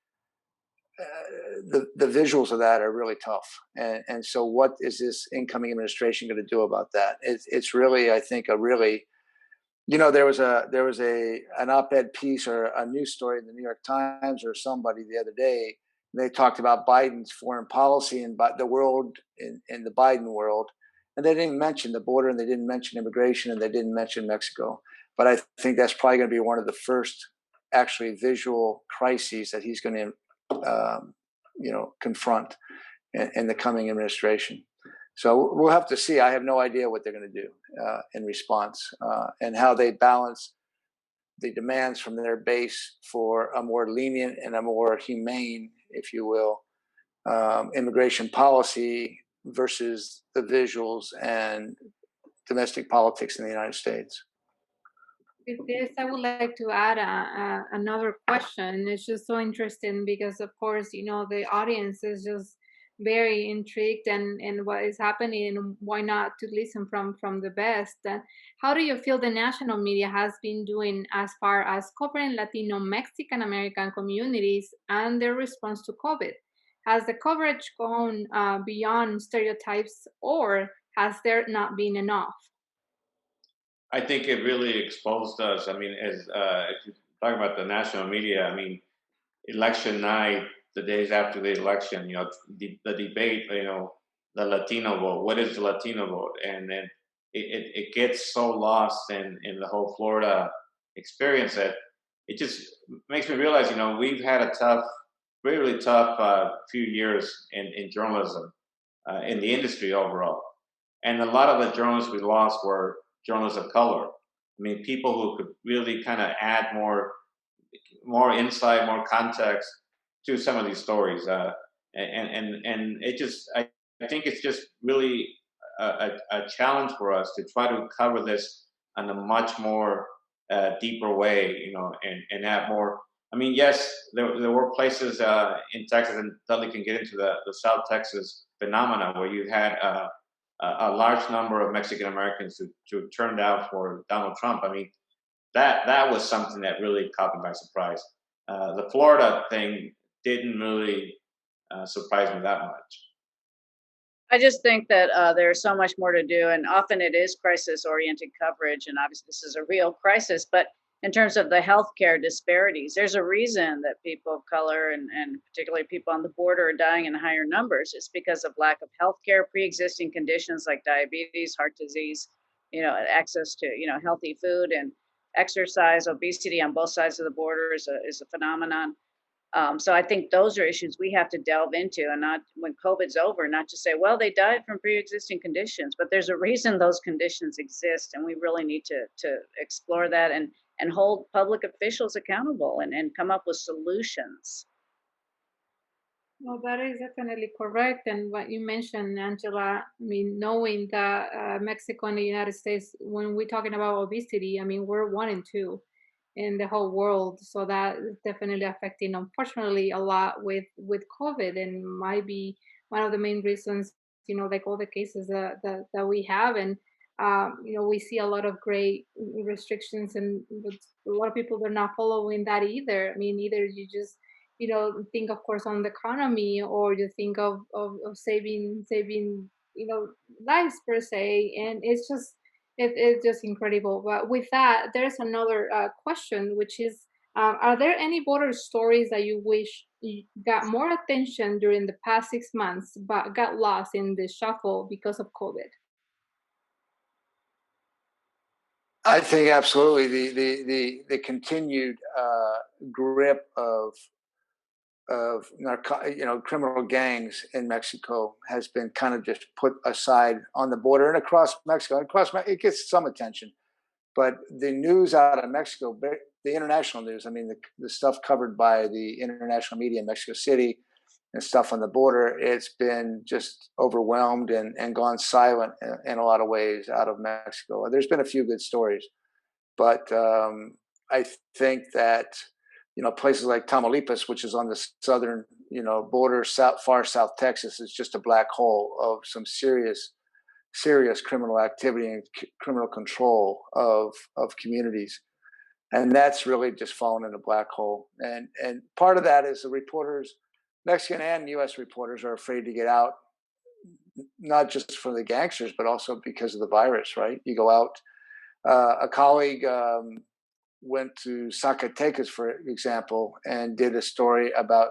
S3: the visuals of that are really tough. And so what is this incoming administration going to do about that? It's really, I think, there was an op-ed piece or a news story in the New York Times or somebody the other day. They talked about Biden's foreign policy and the world in the Biden world. And they didn't mention the border, and they didn't mention immigration, and they didn't mention Mexico. But I think that's probably going to be one of the first actually visual crises that he's going to confront in the coming administration. So we'll have to see. I have no idea what they're going to do in response and how they balance the demands from their base for a more lenient and a more humane, if you will, immigration policy versus the visuals and domestic politics in the United States.
S5: With this, I would like to add another question. It's just so interesting because, of course, the audience is just very intrigued and what is happening and why not to listen from the best. How do you feel the national media has been doing as far as covering Latino Mexican American communities and their response to COVID? Has the coverage gone beyond stereotypes, or has there not been enough?
S2: I think it really exposed us. I mean, as if you talk about the national media, I mean, election night, the days after the election, the debate, the Latino vote. What is the Latino vote? And then it gets so lost in the whole Florida experience that it just makes me realize, we've had a tough, really tough few years in journalism, in the industry overall. And a lot of the journalists we lost were journalists of color. I mean, people who could really kind of add more insight, more context to some of these stories. And it just, I think it's just really a challenge for us to try to cover this in a much more deeper way, and add more. I mean, yes, there were places in Texas, and Dudley can get into the South Texas phenomena where you had a large number of Mexican Americans to turned out for Donald Trump. I mean, that was something that really caught me by surprise. The Florida thing didn't really surprise me that much.
S4: I just think that there's so much more to do, and often it is crisis-oriented coverage, and obviously this is a real crisis. But in terms of the healthcare disparities, there's a reason that people of color and particularly people on the border are dying in higher numbers. It's because of lack of healthcare, pre-existing conditions like diabetes, heart disease, access to healthy food and exercise. Obesity on both sides of the border is a phenomenon. So I think those are issues we have to delve into, and not when COVID's over, not just say, well, they died from pre-existing conditions, but there's a reason those conditions exist, and we really need to explore that and hold public officials accountable and come up with solutions.
S5: Well, that is definitely correct. And what you mentioned, Angela, I mean, knowing that Mexico and the United States, when we're talking about obesity, I mean, we're 1 and 2 in the whole world. So that is definitely affecting, unfortunately, a lot with COVID, and might be one of the main reasons, like all the cases that we have. And, we see a lot of great restrictions, and but a lot of people are not following that either. I mean, either you just think, of course, on the economy, or you think of saving lives per se, and it's just incredible. But with that, there's another question, which is, are there any border stories that you wish got more attention during the past 6 months but got lost in the shuffle because of COVID?
S3: I think absolutely the continued grip of criminal gangs in Mexico has been kind of just put aside on the border and across Mexico. It gets some attention, but the news out of Mexico, the international news, I mean, the stuff covered by the international media in Mexico City and stuff on the border, it's been just overwhelmed and gone silent in a lot of ways out of Mexico. There's been a few good stories, but I think that places like Tamaulipas, which is on the southern border, far south Texas, is just a black hole of some serious criminal activity and criminal control of communities. And that's really just fallen in a black hole. And part of that is the reporters, Mexican and U.S. reporters, are afraid to get out, not just for the gangsters, but also because of the virus, right? You go out. A colleague went to Zacatecas, for example, and did a story about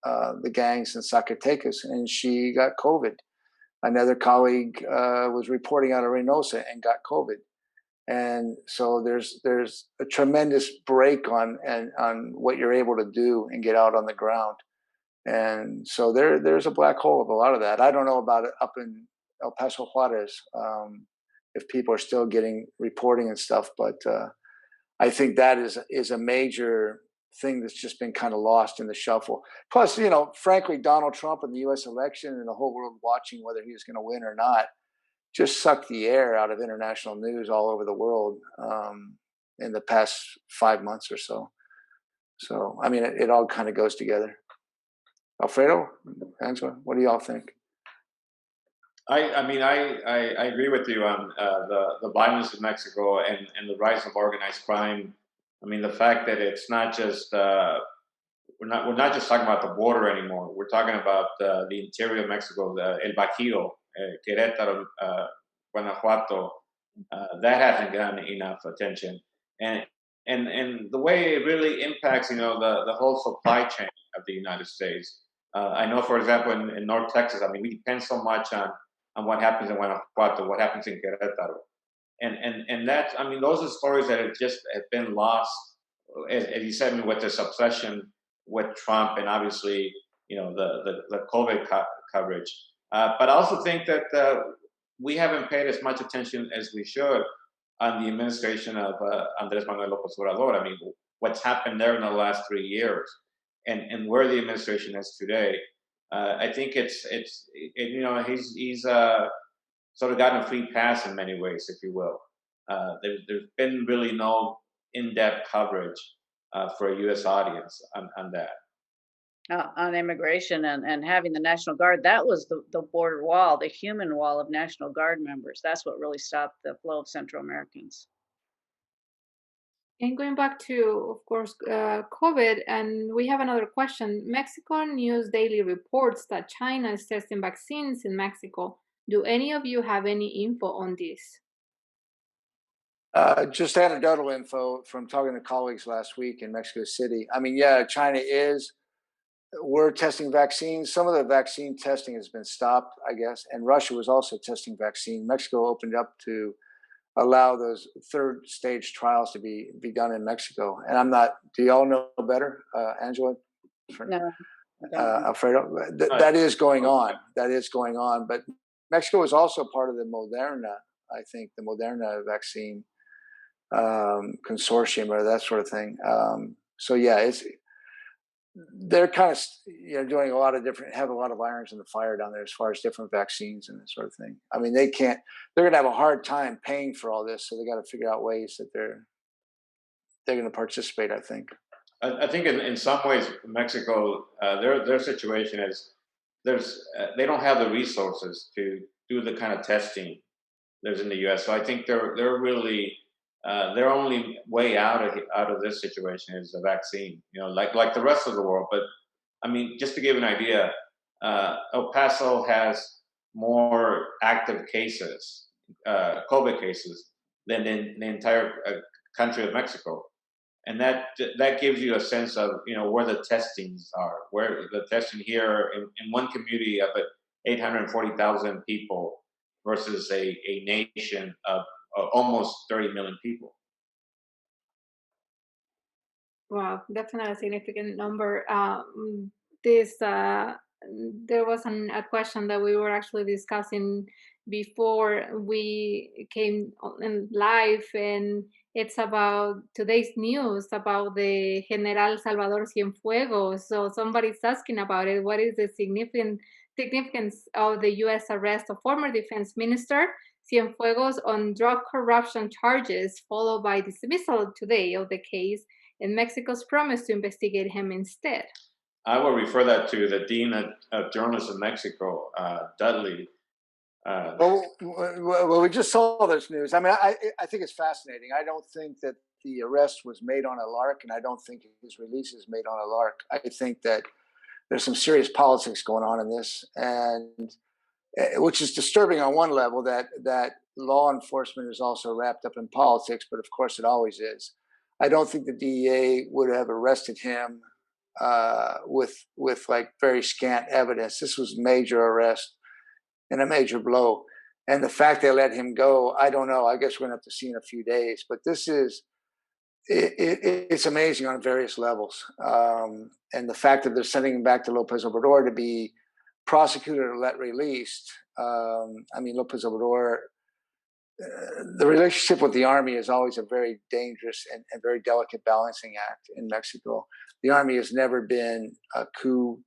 S3: the gangs in Zacatecas, and she got COVID. Another colleague was reporting out of Reynosa and got COVID. And so there's a tremendous break on what you're able to do and get out on the ground. And so there's a black hole of a lot of that. I don't know about it up in El Paso Juarez, if people are still getting reporting and stuff. But I think that is a major thing that's just been kind of lost in the shuffle. Plus, frankly, Donald Trump and the U.S. election and the whole world watching whether he was going to win or not just sucked the air out of international news all over the world in the past 5 months or so. So, I mean, it all kind of goes together. Alfredo, Angela, what do y'all think?
S2: I mean, I agree with you on the violence in Mexico and the rise of organized crime. I mean, the fact that it's not just we're not just talking about the border anymore. We're talking about the interior of Mexico, El Bajío, Querétaro, Guanajuato. That hasn't gotten enough attention, and the way it really impacts, the whole supply chain of the United States. I know, for example, in North Texas, I mean, we depend so much on what happens in Guanajuato, what happens in Querétaro, and that's, I mean, those are stories that have been lost, as you said, with this obsession with Trump and obviously, the COVID coverage. But I also think that we haven't paid as much attention as we should on the administration of Andrés Manuel López Obrador. I mean, what's happened there in the last 3 years, and where the administration is today. I think he's sort of gotten a free pass in many ways, if you will. There's been really no in-depth coverage for a U.S. audience on that.
S4: On immigration and having the National Guard, that was the border wall, the human wall of National Guard members. That's what really stopped the flow of Central Americans.
S5: And going back to, of course, COVID, and we have another question. Mexico News Daily reports that China is testing vaccines in Mexico. Do any of you have any info on this?
S3: Just anecdotal info from talking to colleagues last week in Mexico City. I mean, yeah, we're testing vaccines. Some of the vaccine testing has been stopped, I guess. And Russia was also testing vaccine. Mexico opened up to allow those third stage trials to be done in Mexico. And do y'all know better, Angela?
S4: No.
S3: Alfredo? That is going on. That is going on. But Mexico is also part of the Moderna, I think, the Moderna vaccine consortium or that sort of thing. So yeah, they're kind of doing a lot of have a lot of irons in the fire down there as far as different vaccines and that sort of thing. I mean, they're going to have a hard time paying for all this, so they got to figure out ways that they're going to participate, I think.
S2: I think in some ways Mexico, their situation is they don't have the resources to do the kind of testing there's in the U.S. So I think they're really their only way out of this situation is a vaccine, like the rest of the world. But I mean, just to give an idea, El Paso has more active cases, COVID cases, than in the entire country of Mexico, and that gives you a sense of where the testings are, where the testing here in one community of 840,000 people versus a nation of almost 30 million people.
S5: Wow, definitely a significant number. There was a question that we were actually discussing before we came in live, and it's about today's news about the General Salvador Cienfuegos. So somebody's asking about it. What is the significance of the U.S. arrest of former defense minister Cienfuegos on drug corruption charges, followed by dismissal today of the case and Mexico's promise to investigate him instead?
S2: I will refer that to the Dean of Journalism in Mexico, Dudley.
S3: Well, we just saw this news. I mean, I think it's fascinating. I don't think that the arrest was made on a lark, and I don't think his release is made on a lark. I think that there's some serious politics going on in this, and which is disturbing on one level, that law enforcement is also wrapped up in politics, but of course it always is. I don't think the DEA would have arrested him with like very scant evidence. This was a major arrest and a major blow. And the fact they let him go, I don't know. I guess we're going to have to see in a few days. But this is, it's amazing on various levels. And the fact that they're sending him back to López Obrador to be prosecuted or let released. Lopez Obrador, the relationship with the army is always a very dangerous and very delicate balancing act in Mexico. The army has never been a coup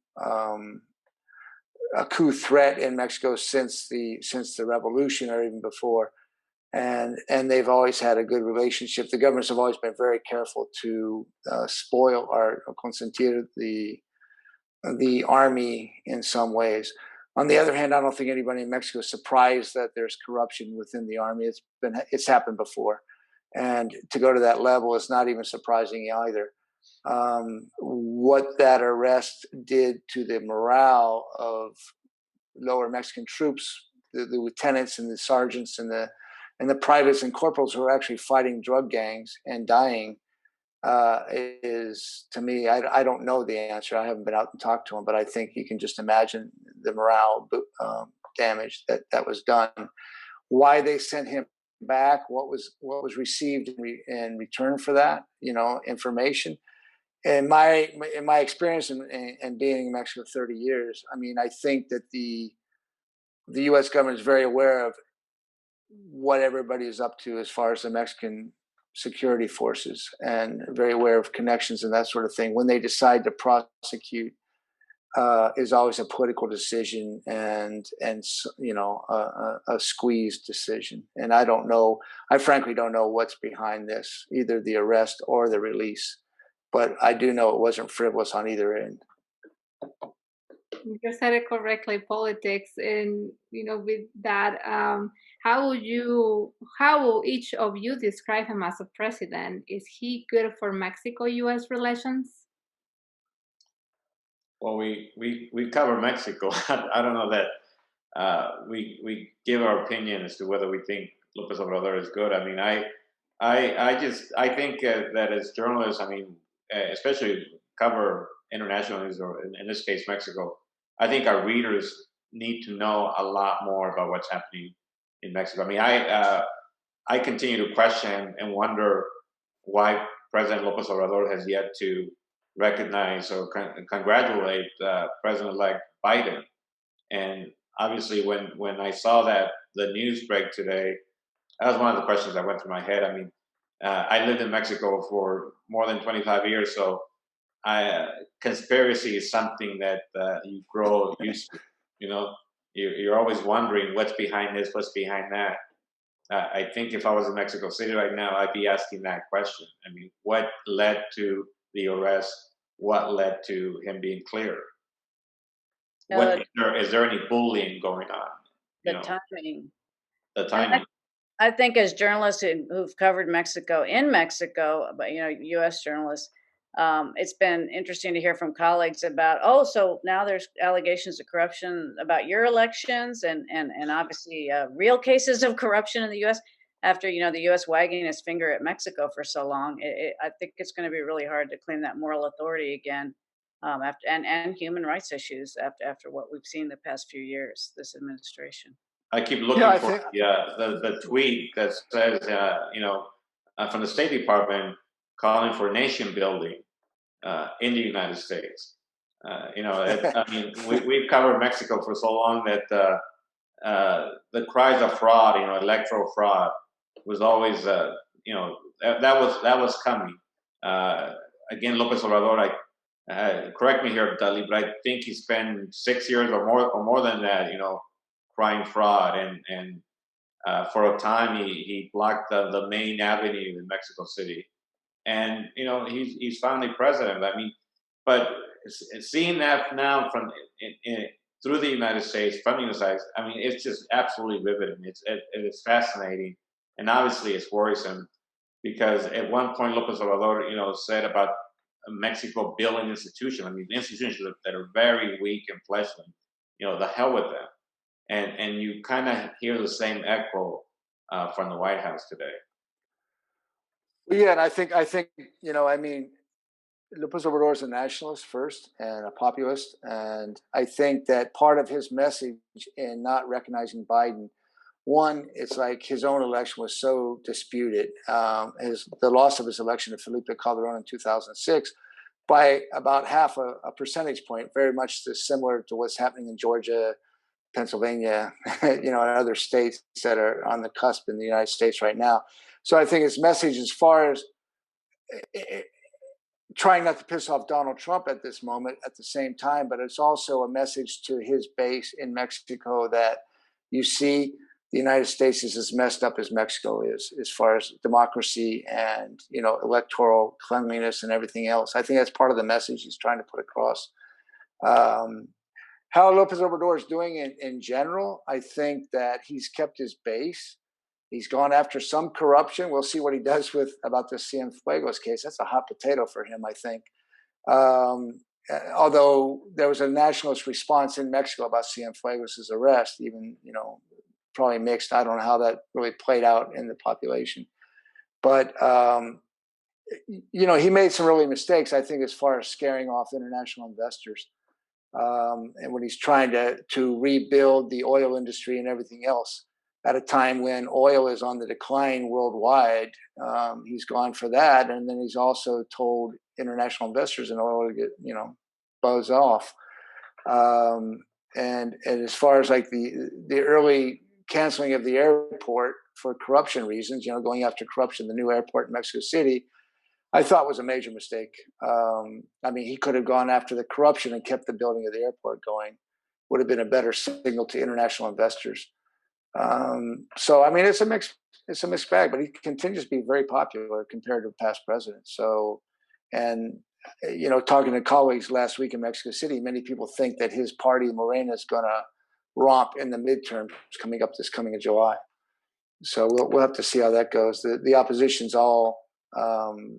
S3: threat in Mexico since the revolution or even before, and they've always had a good relationship. The governments have always been very careful to spoil or consentir the army in some ways. On the other hand, I don't think anybody in Mexico is surprised that there's corruption within the army. It's happened before, and to go to that level is not even surprising either. What that arrest did to the morale of lower Mexican troops, the lieutenants and the sergeants and the privates and corporals who are actually fighting drug gangs and dying, is, to me, I don't know the answer. I haven't been out and talked to them, but I think you can just imagine the morale damage that was done. Why they sent him back, what was received in return for that, information. In my experience and being in Mexico 30 years, I think that the U.S. government is very aware of what everybody is up to as far as the Mexican security forces, and very aware of connections and that sort of thing. When they decide to prosecute, is always a political decision and a squeezed decision. And I frankly don't know what's behind this, either the arrest or the release. But I do know it wasn't frivolous on either end.
S5: You said it correctly, politics, and with that, how will each of you describe him as a president? Is he good for Mexico-U.S. relations?
S2: Well, we cover Mexico. I don't know that we give our opinion as to whether we think López Obrador is good. I think that as journalists, especially cover international news, or in this case Mexico, I think our readers need to know a lot more about what's happening in Mexico. I continue to question and wonder why President López Obrador has yet to recognize or congratulate President-elect Biden. And obviously, when I saw that the news break today, that was one of the questions that went through my head. I lived in Mexico for more than 25 years, so conspiracy is something that you grow used to. You're always wondering what's behind this, what's behind that. I think if I was in Mexico City right now, I'd be asking that question. What led to the arrest? What led to him being cleared? Is there any bullying going on?
S4: The timing.
S2: The timing.
S4: I think as journalists who've covered Mexico in Mexico, but U.S. journalists, it's been interesting to hear from colleagues about, so now there's allegations of corruption about your elections, and obviously real cases of corruption in the U.S. after the U.S. wagging its finger at Mexico for so long. I think it's going to be really hard to claim that moral authority again, after and human rights issues after what we've seen the past few years, this administration.
S2: I keep looking for the tweet that says, from the State Department calling for nation building in the United States. We've covered Mexico for so long that the cries of fraud, electoral fraud, was always, that was coming. Again, López Obrador, correct me here, Dudley, but I think he spent 6 years or more than that, crying fraud, and for a time he blocked the main avenue in Mexico City, and he's finally president. But seeing that now from through the United States, from the United States, it's just absolutely riveting. It's fascinating, and obviously it's worrisome, because at one point López Obrador, said about Mexico building institutions. Institutions that are very weak and fleshly. The hell with them. And you kind of hear the same echo from the White House today.
S3: Yeah, and I think López Obrador is a nationalist first and a populist, and I think that part of his message in not recognizing Biden, one, it's like his own election was so disputed. The loss of his election to Felipe Calderón in 2006 by about half a percentage point, very much similar to what's happening in Georgia, Pennsylvania, and other states that are on the cusp in the United States right now. So I think his message, as far as trying not to piss off Donald Trump at this moment, at the same time, but it's also a message to his base in Mexico that you see the United States is as messed up as Mexico is, as far as democracy and electoral cleanliness and everything else. I think that's part of the message he's trying to put across. How Lopez Obrador is doing in general, I think that he's kept his base. He's gone after some corruption. We'll see what he does about the Cienfuegos case. That's a hot potato for him, I think. Although there was a nationalist response in Mexico about Cienfuegos' arrest, even, probably mixed. I don't know how that really played out in the population. But, he made some really mistakes, I think, as far as scaring off international investors. And when he's trying to rebuild the oil industry and everything else at a time when oil is on the decline worldwide, he's gone for that. And then he's also told international investors in oil to get, buzz off. And as far as like the early canceling of the airport for corruption reasons, going after corruption, the new airport in Mexico City, I thought was a major mistake. He could have gone after the corruption and kept the building of the airport going. Would have been a better signal to international investors. It's a mixed bag, but he continues to be very popular compared to past presidents. So, and talking to colleagues last week in Mexico City, many people think that his party, Morena, is going to romp in the midterms coming up this coming July. So we'll have to see how that goes. The opposition's all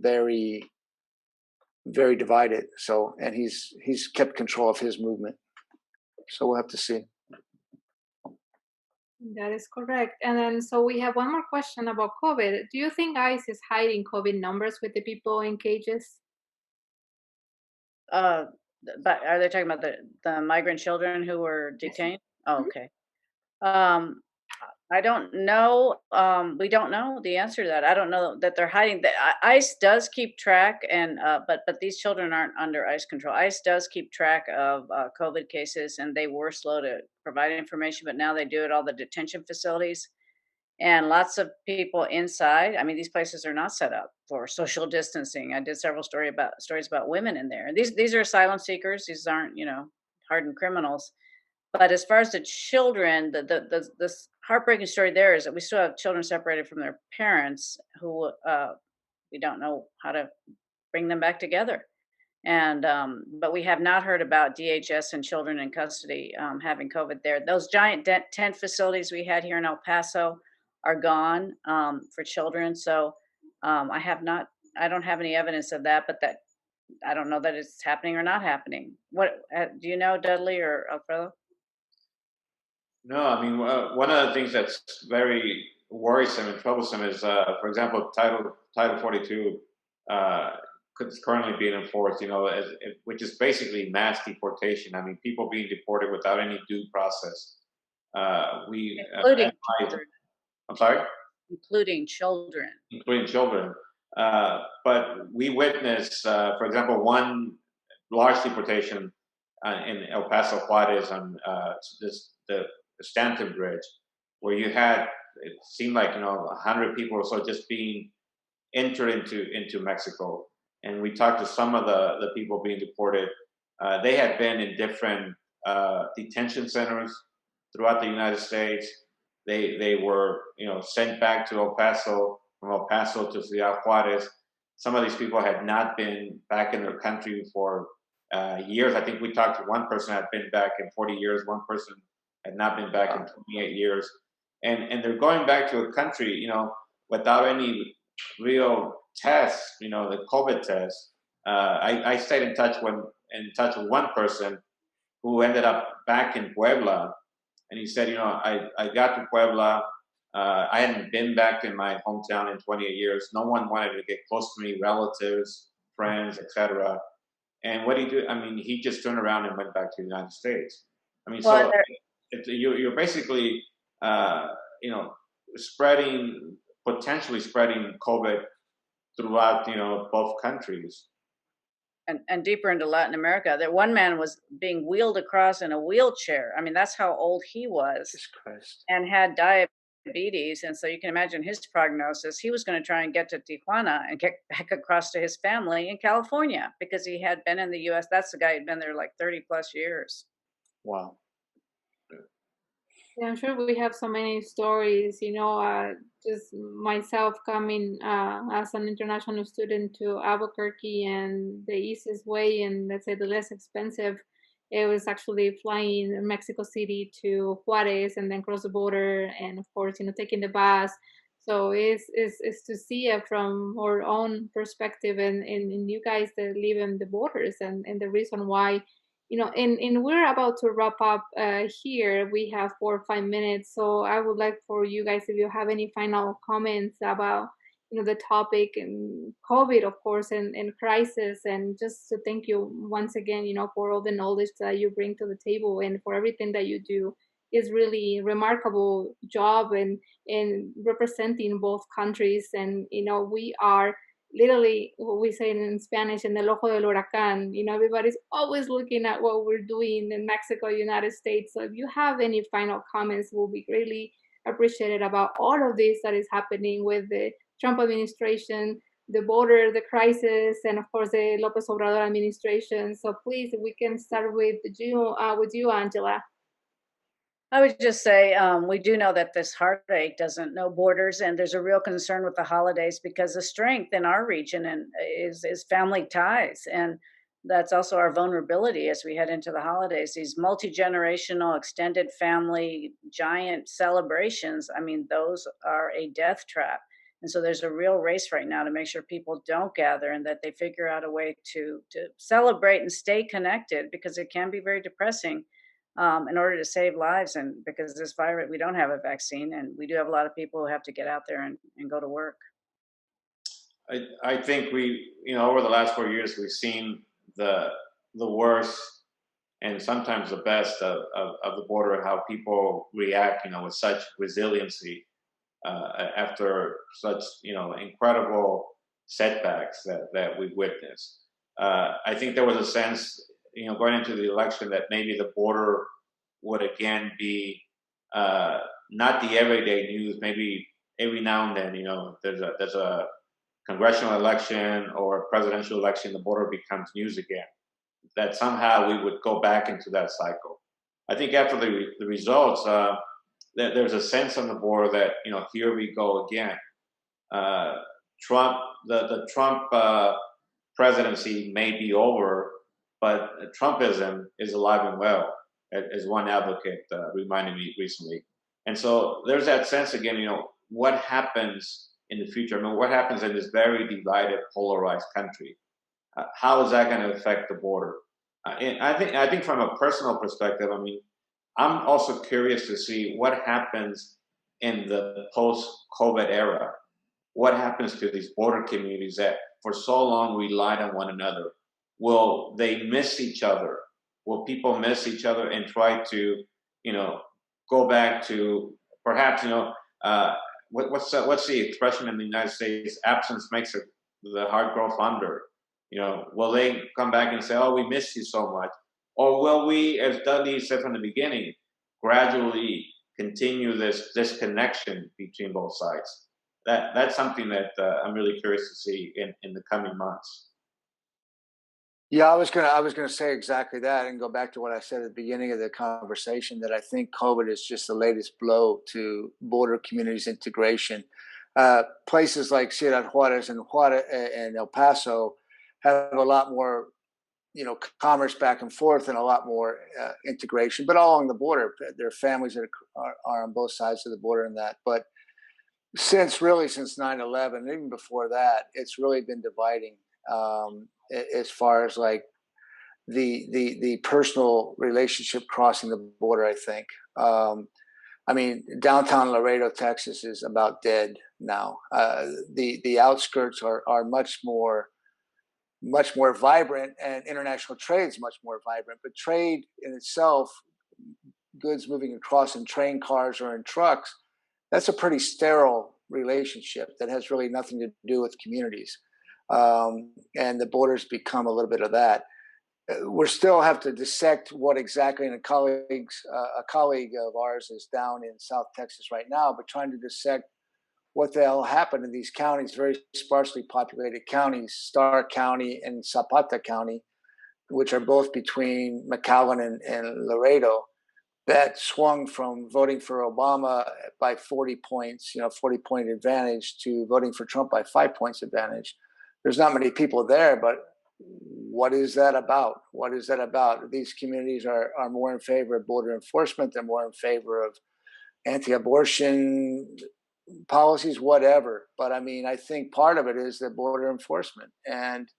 S3: very, very divided. So, and he's kept control of his movement. So we'll have to see.
S5: That is correct. And then, so we have one more question about COVID. Do you think ICE is hiding COVID numbers with the people in cages?
S4: But are they talking about the migrant children who were detained? Oh, okay. I don't know. We don't know the answer to that. I don't know that they're hiding. ICE does keep track, and but these children aren't under ICE control. ICE does keep track of COVID cases, and they were slow to provide information, but now they do at all the detention facilities, and lots of people inside. I mean, these places are not set up for social distancing. I did several stories about women in there. These are asylum seekers. These aren't hardened criminals. But as far as the children, the heartbreaking story there is that we still have children separated from their parents who we don't know how to bring them back together. And but we have not heard about DHS and children in custody having COVID there. Those giant tent facilities we had here in El Paso are gone for children. So I don't have any evidence of that, but that I don't know that it's happening or not happening. What do you know, Dudley or Alfredo?
S2: No, one of the things that's very worrisome and troublesome is, for example, Title 42 is currently being enforced, which is basically mass deportation. People being deported without any due process.
S4: Including children.
S2: I'm sorry?
S4: Including children.
S2: Including children. But we witnessed, for example, one large deportation in El Paso, Juarez, on the Stanton Bridge, where you had, it seemed like 100 people or so just being entered into Mexico. And we talked to some of the people being deported. They had been in different detention centers throughout the United States. They were sent back to El Paso, from El Paso to Ciudad Juarez. Some of these people had not been back in their country for years. I think we talked to one person had been back in 40 years. One person had not been back in 28 years. And they're going back to a country, without any real tests, the COVID test. I stayed in touch with one person who ended up back in Puebla. And he said, I got to Puebla. I hadn't been back in my hometown in 28 years. No one wanted to get close to me, relatives, friends, etc. And what he did, he just turned around and went back to the United States. You're basically, potentially spreading COVID throughout, both countries.
S4: and deeper into Latin America. That one man was being wheeled across in a wheelchair. I mean, that's how old he was,
S3: Jesus Christ.
S4: and had diabetes. And so you can imagine his prognosis. He was going to try and get to Tijuana and get back across to his family in California because he had been in the U.S. That's the guy who'd been there like 30 plus years.
S3: Wow.
S5: Yeah, I'm sure we have so many stories, just myself coming as an international student to Albuquerque, and the easiest way and let's say the less expensive, it was actually flying in Mexico City to Juarez and then cross the border, and of course, taking the bus. So it's to see it from our own perspective, and you guys that live in the borders, and the reason why and we're about to wrap up here. We have 4 or 5 minutes. So I would like for you guys, if you have any final comments about, the topic and COVID, of course, and crisis, and just to thank you once again, for all the knowledge that you bring to the table and for everything that you do. Is really remarkable job and representing both countries. And, we are literally what we say in Spanish, in el ojo del huracán. Everybody's always looking at what we're doing in Mexico, United States. So if you have any final comments, we'll be greatly appreciated about all of this that is happening with the Trump administration, the border, the crisis, and of course the Lopez Obrador administration. So please, if we can start with you, Angela.
S4: I would just say we do know that this heartache doesn't know borders, and there's a real concern with the holidays because the strength in our region and is family ties, and that's also our vulnerability as we head into the holidays. These multi-generational, extended family, giant celebrations. I mean, those are a death trap, and so there's a real race right now to make sure people don't gather and that they figure out a way to celebrate and stay connected, because it can be very depressing in order to save lives. And because this virus, we don't have a vaccine, and we do have a lot of people who have to get out there and go to work.
S2: I think over the last 4 years, we've seen the worst and sometimes the best of the border, and how people react, with such resiliency after such, incredible setbacks that we've witnessed. I think there was a sense, going into the election, that maybe the border would again be not the everyday news. Maybe every now and then, there's a congressional election or a presidential election, the border becomes news again. That somehow we would go back into that cycle. I think after the results, there's a sense on the border that here we go again. The Trump presidency may be over, but Trumpism is alive and well, as one advocate reminded me recently. And so there's that sense again, what happens in the future? I mean, what happens in this very divided, polarized country? How is that going to affect the border? And I think from a personal perspective, I mean, I'm also curious to see what happens in the post-COVID era. What happens to these border communities that for so long relied on one another? Will they miss each other? Will people miss each other and try to, go back to perhaps, what's the expression in the United States? Absence makes the heart grow fonder. Will they come back and say, "Oh, we miss you so much," or will we, as Dudley said from the beginning, gradually continue this connection between both sides? That's something that I'm really curious to see in the coming months.
S3: Yeah, I was gonna say exactly that, and go back to what I said at the beginning of the conversation, that I think COVID is just the latest blow to border communities integration. Places like Ciudad Juarez and El Paso have a lot more, commerce back and forth, and a lot more integration, but all along the border. There are families that are on both sides of the border and that. But since 9/11, even before that, it's really been dividing. As far as like the personal relationship crossing the border, I think. I mean, downtown Laredo, Texas, is about dead now. The outskirts are much more vibrant, and international trade is much more vibrant. But trade in itself, goods moving across in train cars or in trucks, that's a pretty sterile relationship that has really nothing to do with communities. and the borders become a little bit of that. We still have to dissect what exactly, and a colleague of ours is down in South Texas right now, but trying to dissect what the hell happened in these counties, very sparsely populated counties, Starr County and Zapata County, which are both between McAllen and Laredo, that swung from voting for Obama by 40 points, 40-point advantage, to voting for Trump by 5 points advantage. There's not many people there, but what is that about? What is that about? These communities are more in favor of border enforcement. They're more in favor of anti-abortion policies, whatever. But I mean, I think part of it is the border enforcement. And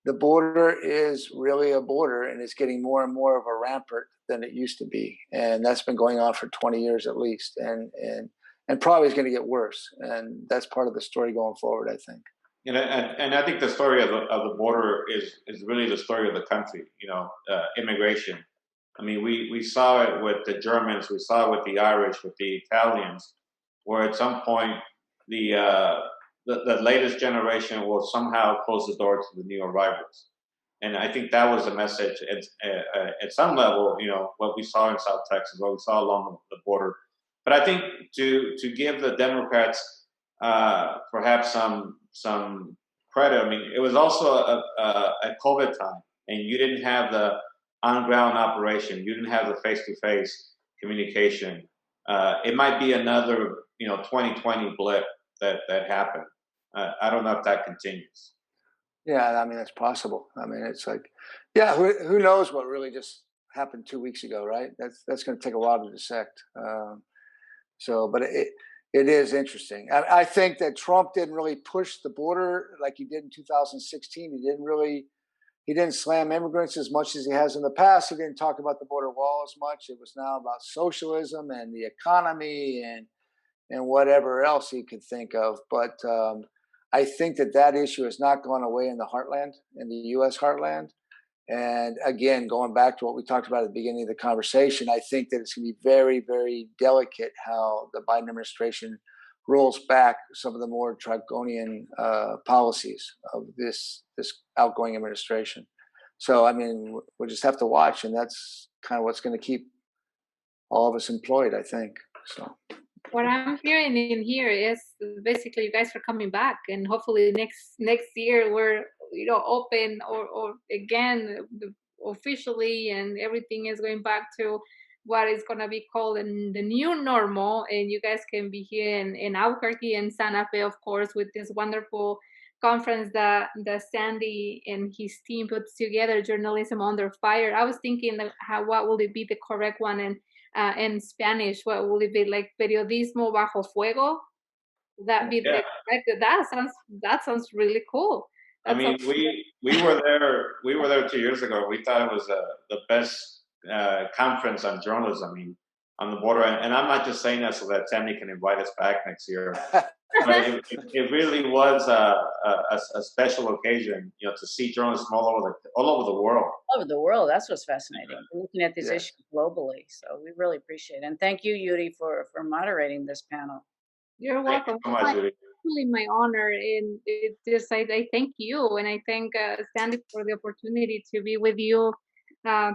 S3: the border is really a border, and it's getting more and more of a rampart than it used to be. And that's been going on for 20 years at least. And probably is going to get worse. And that's part of the story going forward, I think.
S2: And I think the story of the border is really the story of the country. Immigration. I mean, we saw it with the Germans, we saw it with the Irish, with the Italians, where at some point the latest generation will somehow close the door to the new arrivals. And I think that was a message at some level. What we saw in South Texas, what we saw along the border. But I think to give the Democrats perhaps some credit. I mean, it was also a COVID time, and you didn't have the on-ground operation. You didn't have the face-to-face communication. It might be another, 2020 blip that happened. I don't know if that continues.
S3: Yeah, I mean, that's possible. I mean, it's like, yeah, who knows what really just happened 2 weeks ago, right? That's going to take a while to dissect. But it is interesting. I think that Trump didn't really push the border like he did in 2016. He didn't slam immigrants as much as he has in the past. He didn't talk about the border wall as much. It was now about socialism and the economy and whatever else he could think of. But I think that issue has not gone away in the heartland, in the U.S. heartland. And again, going back to what we talked about at the beginning of the conversation, I think that it's going to be very, very delicate how the Biden administration rolls back some of the more draconian policies of this outgoing administration. So, I mean, we'll just have to watch, and that's kind of what's going to keep all of us employed, I think. So,
S5: what I'm hearing in here is basically you guys are coming back, and hopefully next year we're open or again officially, and everything is going back to what is going to be called in the new normal, and you guys can be here in Albuquerque and Santa Fe, of course, with this wonderful conference that Sandy and his team puts together, Journalism Under Fire. I was thinking what will it be the correct one in Spanish? What will it be, like periodismo bajo fuego? That be that sounds really cool.
S2: I mean, we were there 2 years ago. We thought it was the best conference on journalism. I mean, on the border, and I'm not just saying that so that Sandy can invite us back next year. But it really was a special occasion, to see journalists all over the world.
S4: All over the world. That's what's fascinating. We're looking at these issues globally, so we really appreciate it. And thank you, Yuri, for moderating this panel.
S5: You're welcome.
S2: Thank you so much, Yuri.
S5: Really my honor, and it just I thank you, and I thank Sandy for the opportunity to be with you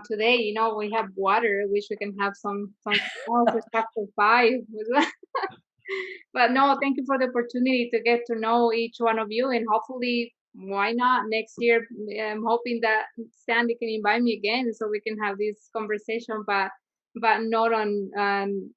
S5: today. We have water. I wish we can have some else chapter 5. But no, thank you for the opportunity to get to know each one of you, and hopefully, why not next year? I'm hoping that Sandy can invite me again so we can have this conversation, but not on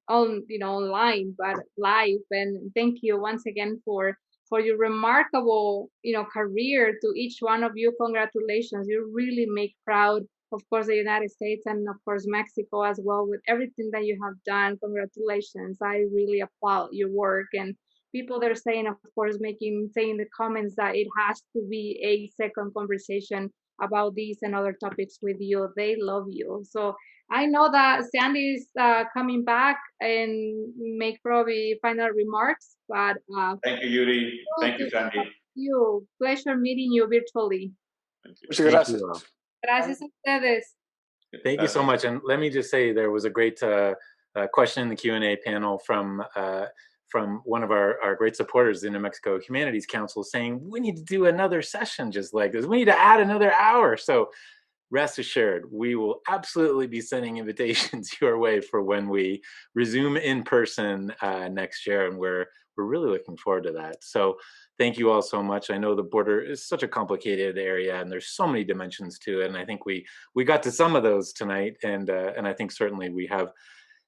S5: online, but live. And thank you once again for your remarkable career. To each one of you, congratulations. You really make proud, of course, the United States, and of course Mexico as well, with everything that you have done. Congratulations. I really applaud your work. And people that are saying, of course, saying in the comments that it has to be a second conversation about these and other topics with you. They love you. So I know that Sandy is coming back and make probably final remarks. But
S2: thank you, Yuri. Thank you, Sandy.
S5: You. Pleasure meeting you virtually.
S2: Thank you.
S5: Gracias a ustedes.
S1: Thank you so much. And let me just say, there was a great question in the Q&A panel from from one of our great supporters, the New Mexico Humanities Council, saying, we need to do another session just like this. We need to add another hour. So rest assured, we will absolutely be sending invitations your way for when we resume in person next year. And we're really looking forward to that. So thank you all so much. I know the border is such a complicated area and there's so many dimensions to it. And I think we got to some of those tonight. And I think certainly we have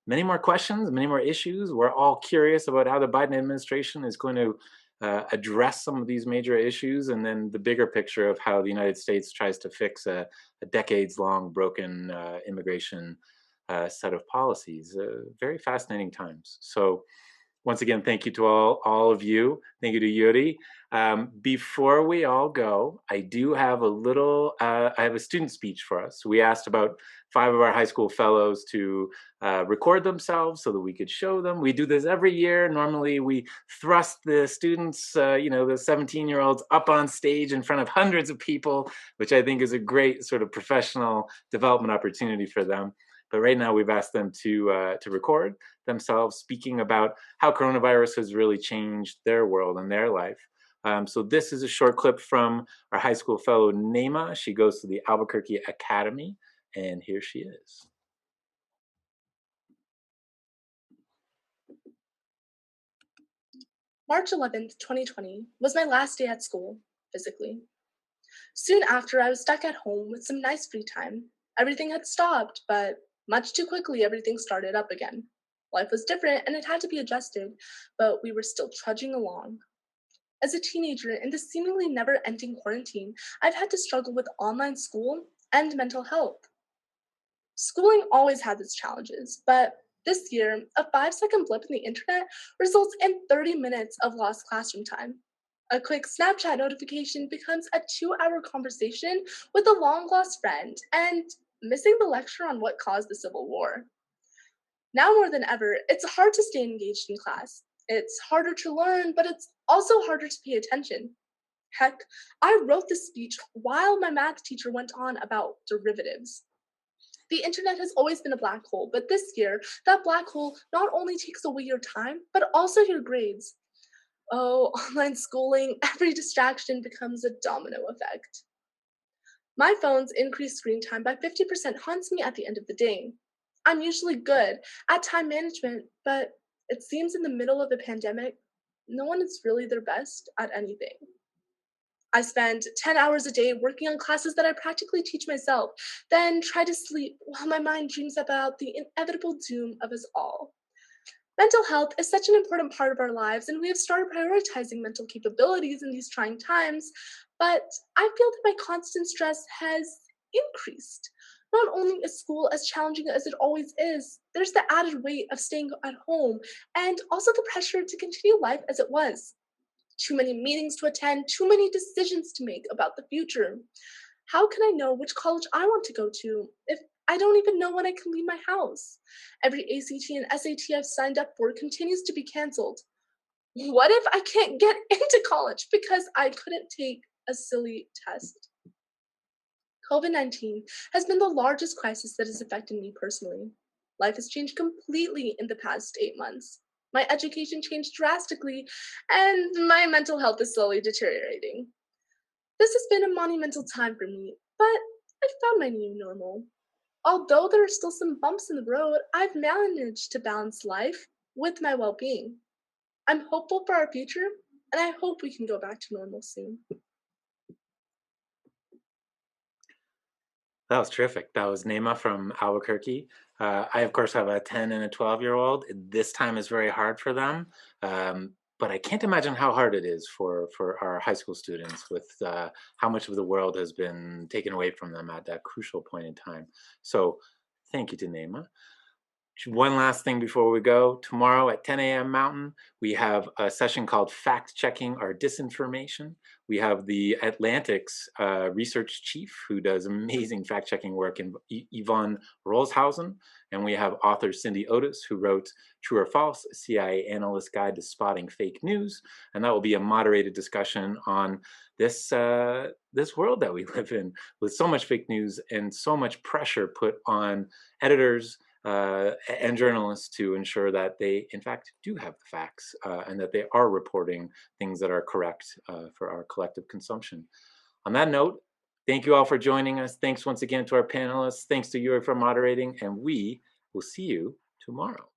S1: many more questions, many more issues. We're all curious about how the Biden administration is going to address some of these major issues, and then the bigger picture of how the United States tries to fix a decades-long broken immigration set of policies. Very fascinating times. So once again, thank you to all of you. Thank you to Yuri. Before we all go, I do have I have a student speech for us. We asked about 5 of our high school fellows to record themselves so that we could show them. We do this every year. Normally we thrust the students, the 17-year-olds up on stage in front of hundreds of people, which I think is a great sort of professional development opportunity for them. But right now we've asked them to record themselves speaking about how coronavirus has really changed their world and their life. So this is a short clip from our high school fellow, Neema. She goes to the Albuquerque Academy, and here she is.
S6: March 11th, 2020 was my last day at school, physically. Soon after, I was stuck at home with some nice free time. Everything had stopped, but much too quickly, everything started up again. Life was different and it had to be adjusted, but we were still trudging along. As a teenager in this seemingly never-ending quarantine, I've had to struggle with online school and mental health. Schooling always had its challenges, but this year, a 5-second blip in the internet results in 30 minutes of lost classroom time. A quick Snapchat notification becomes a 2-hour conversation with a long-lost friend, and missing the lecture on what caused the Civil War. Now more than ever, it's hard to stay engaged in class. It's harder to learn, but it's also harder to pay attention. Heck, I wrote this speech while my math teacher went on about derivatives. The internet has always been a black hole, but this year, that black hole not only takes away your time, but also your grades. Oh, online schooling, every distraction becomes a domino effect. My phone's increased screen time by 50% haunts me at the end of the day. I'm usually good at time management, but it seems in the middle of a pandemic, no one is really their best at anything. I spend 10 hours a day working on classes that I practically teach myself, then try to sleep while my mind dreams about the inevitable doom of us all. Mental health is such an important part of our lives, and we have started prioritizing mental capabilities in these trying times, but I feel that my constant stress has increased. Not only is school as challenging as it always is, there's the added weight of staying at home, and also the pressure to continue life as it was. Too many meetings to attend, too many decisions to make about the future. How can I know which college I want to go to if I don't even know when I can leave my house? Every ACT and SAT I've signed up for continues to be canceled. What if I can't get into college because I couldn't take a silly test? COVID-19 has been the largest crisis that has affected me personally. Life has changed completely in the past 8 months. My education changed drastically, and my mental health is slowly deteriorating. This has been a monumental time for me, but I found my new normal. Although there are still some bumps in the road, I've managed to balance life with my well-being. I'm hopeful for our future, and I hope we can go back to normal soon.
S1: That was terrific. That was Neema from Albuquerque. I, of course, have a 10 and a 12-year-old. This time is very hard for them, but I can't imagine how hard it is for our high school students with how much of the world has been taken away from them at that crucial point in time. So thank you to Neema. One last thing before we go. Tomorrow at 10 a.m. Mountain, we have a session called Fact Checking Our Disinformation. We have the Atlantic's research chief who does amazing fact-checking work in Yvonne Rolshausen. And we have author Cindy Otis who wrote True or False, a CIA Analyst Guide to Spotting Fake News. And that will be a moderated discussion on this world that we live in with so much fake news and so much pressure put on editors, and journalists to ensure that they, in fact, do have the facts and that they are reporting things that are correct for our collective consumption. On that note, thank you all for joining us. Thanks once again to our panelists. Thanks to you for moderating, and we will see you tomorrow.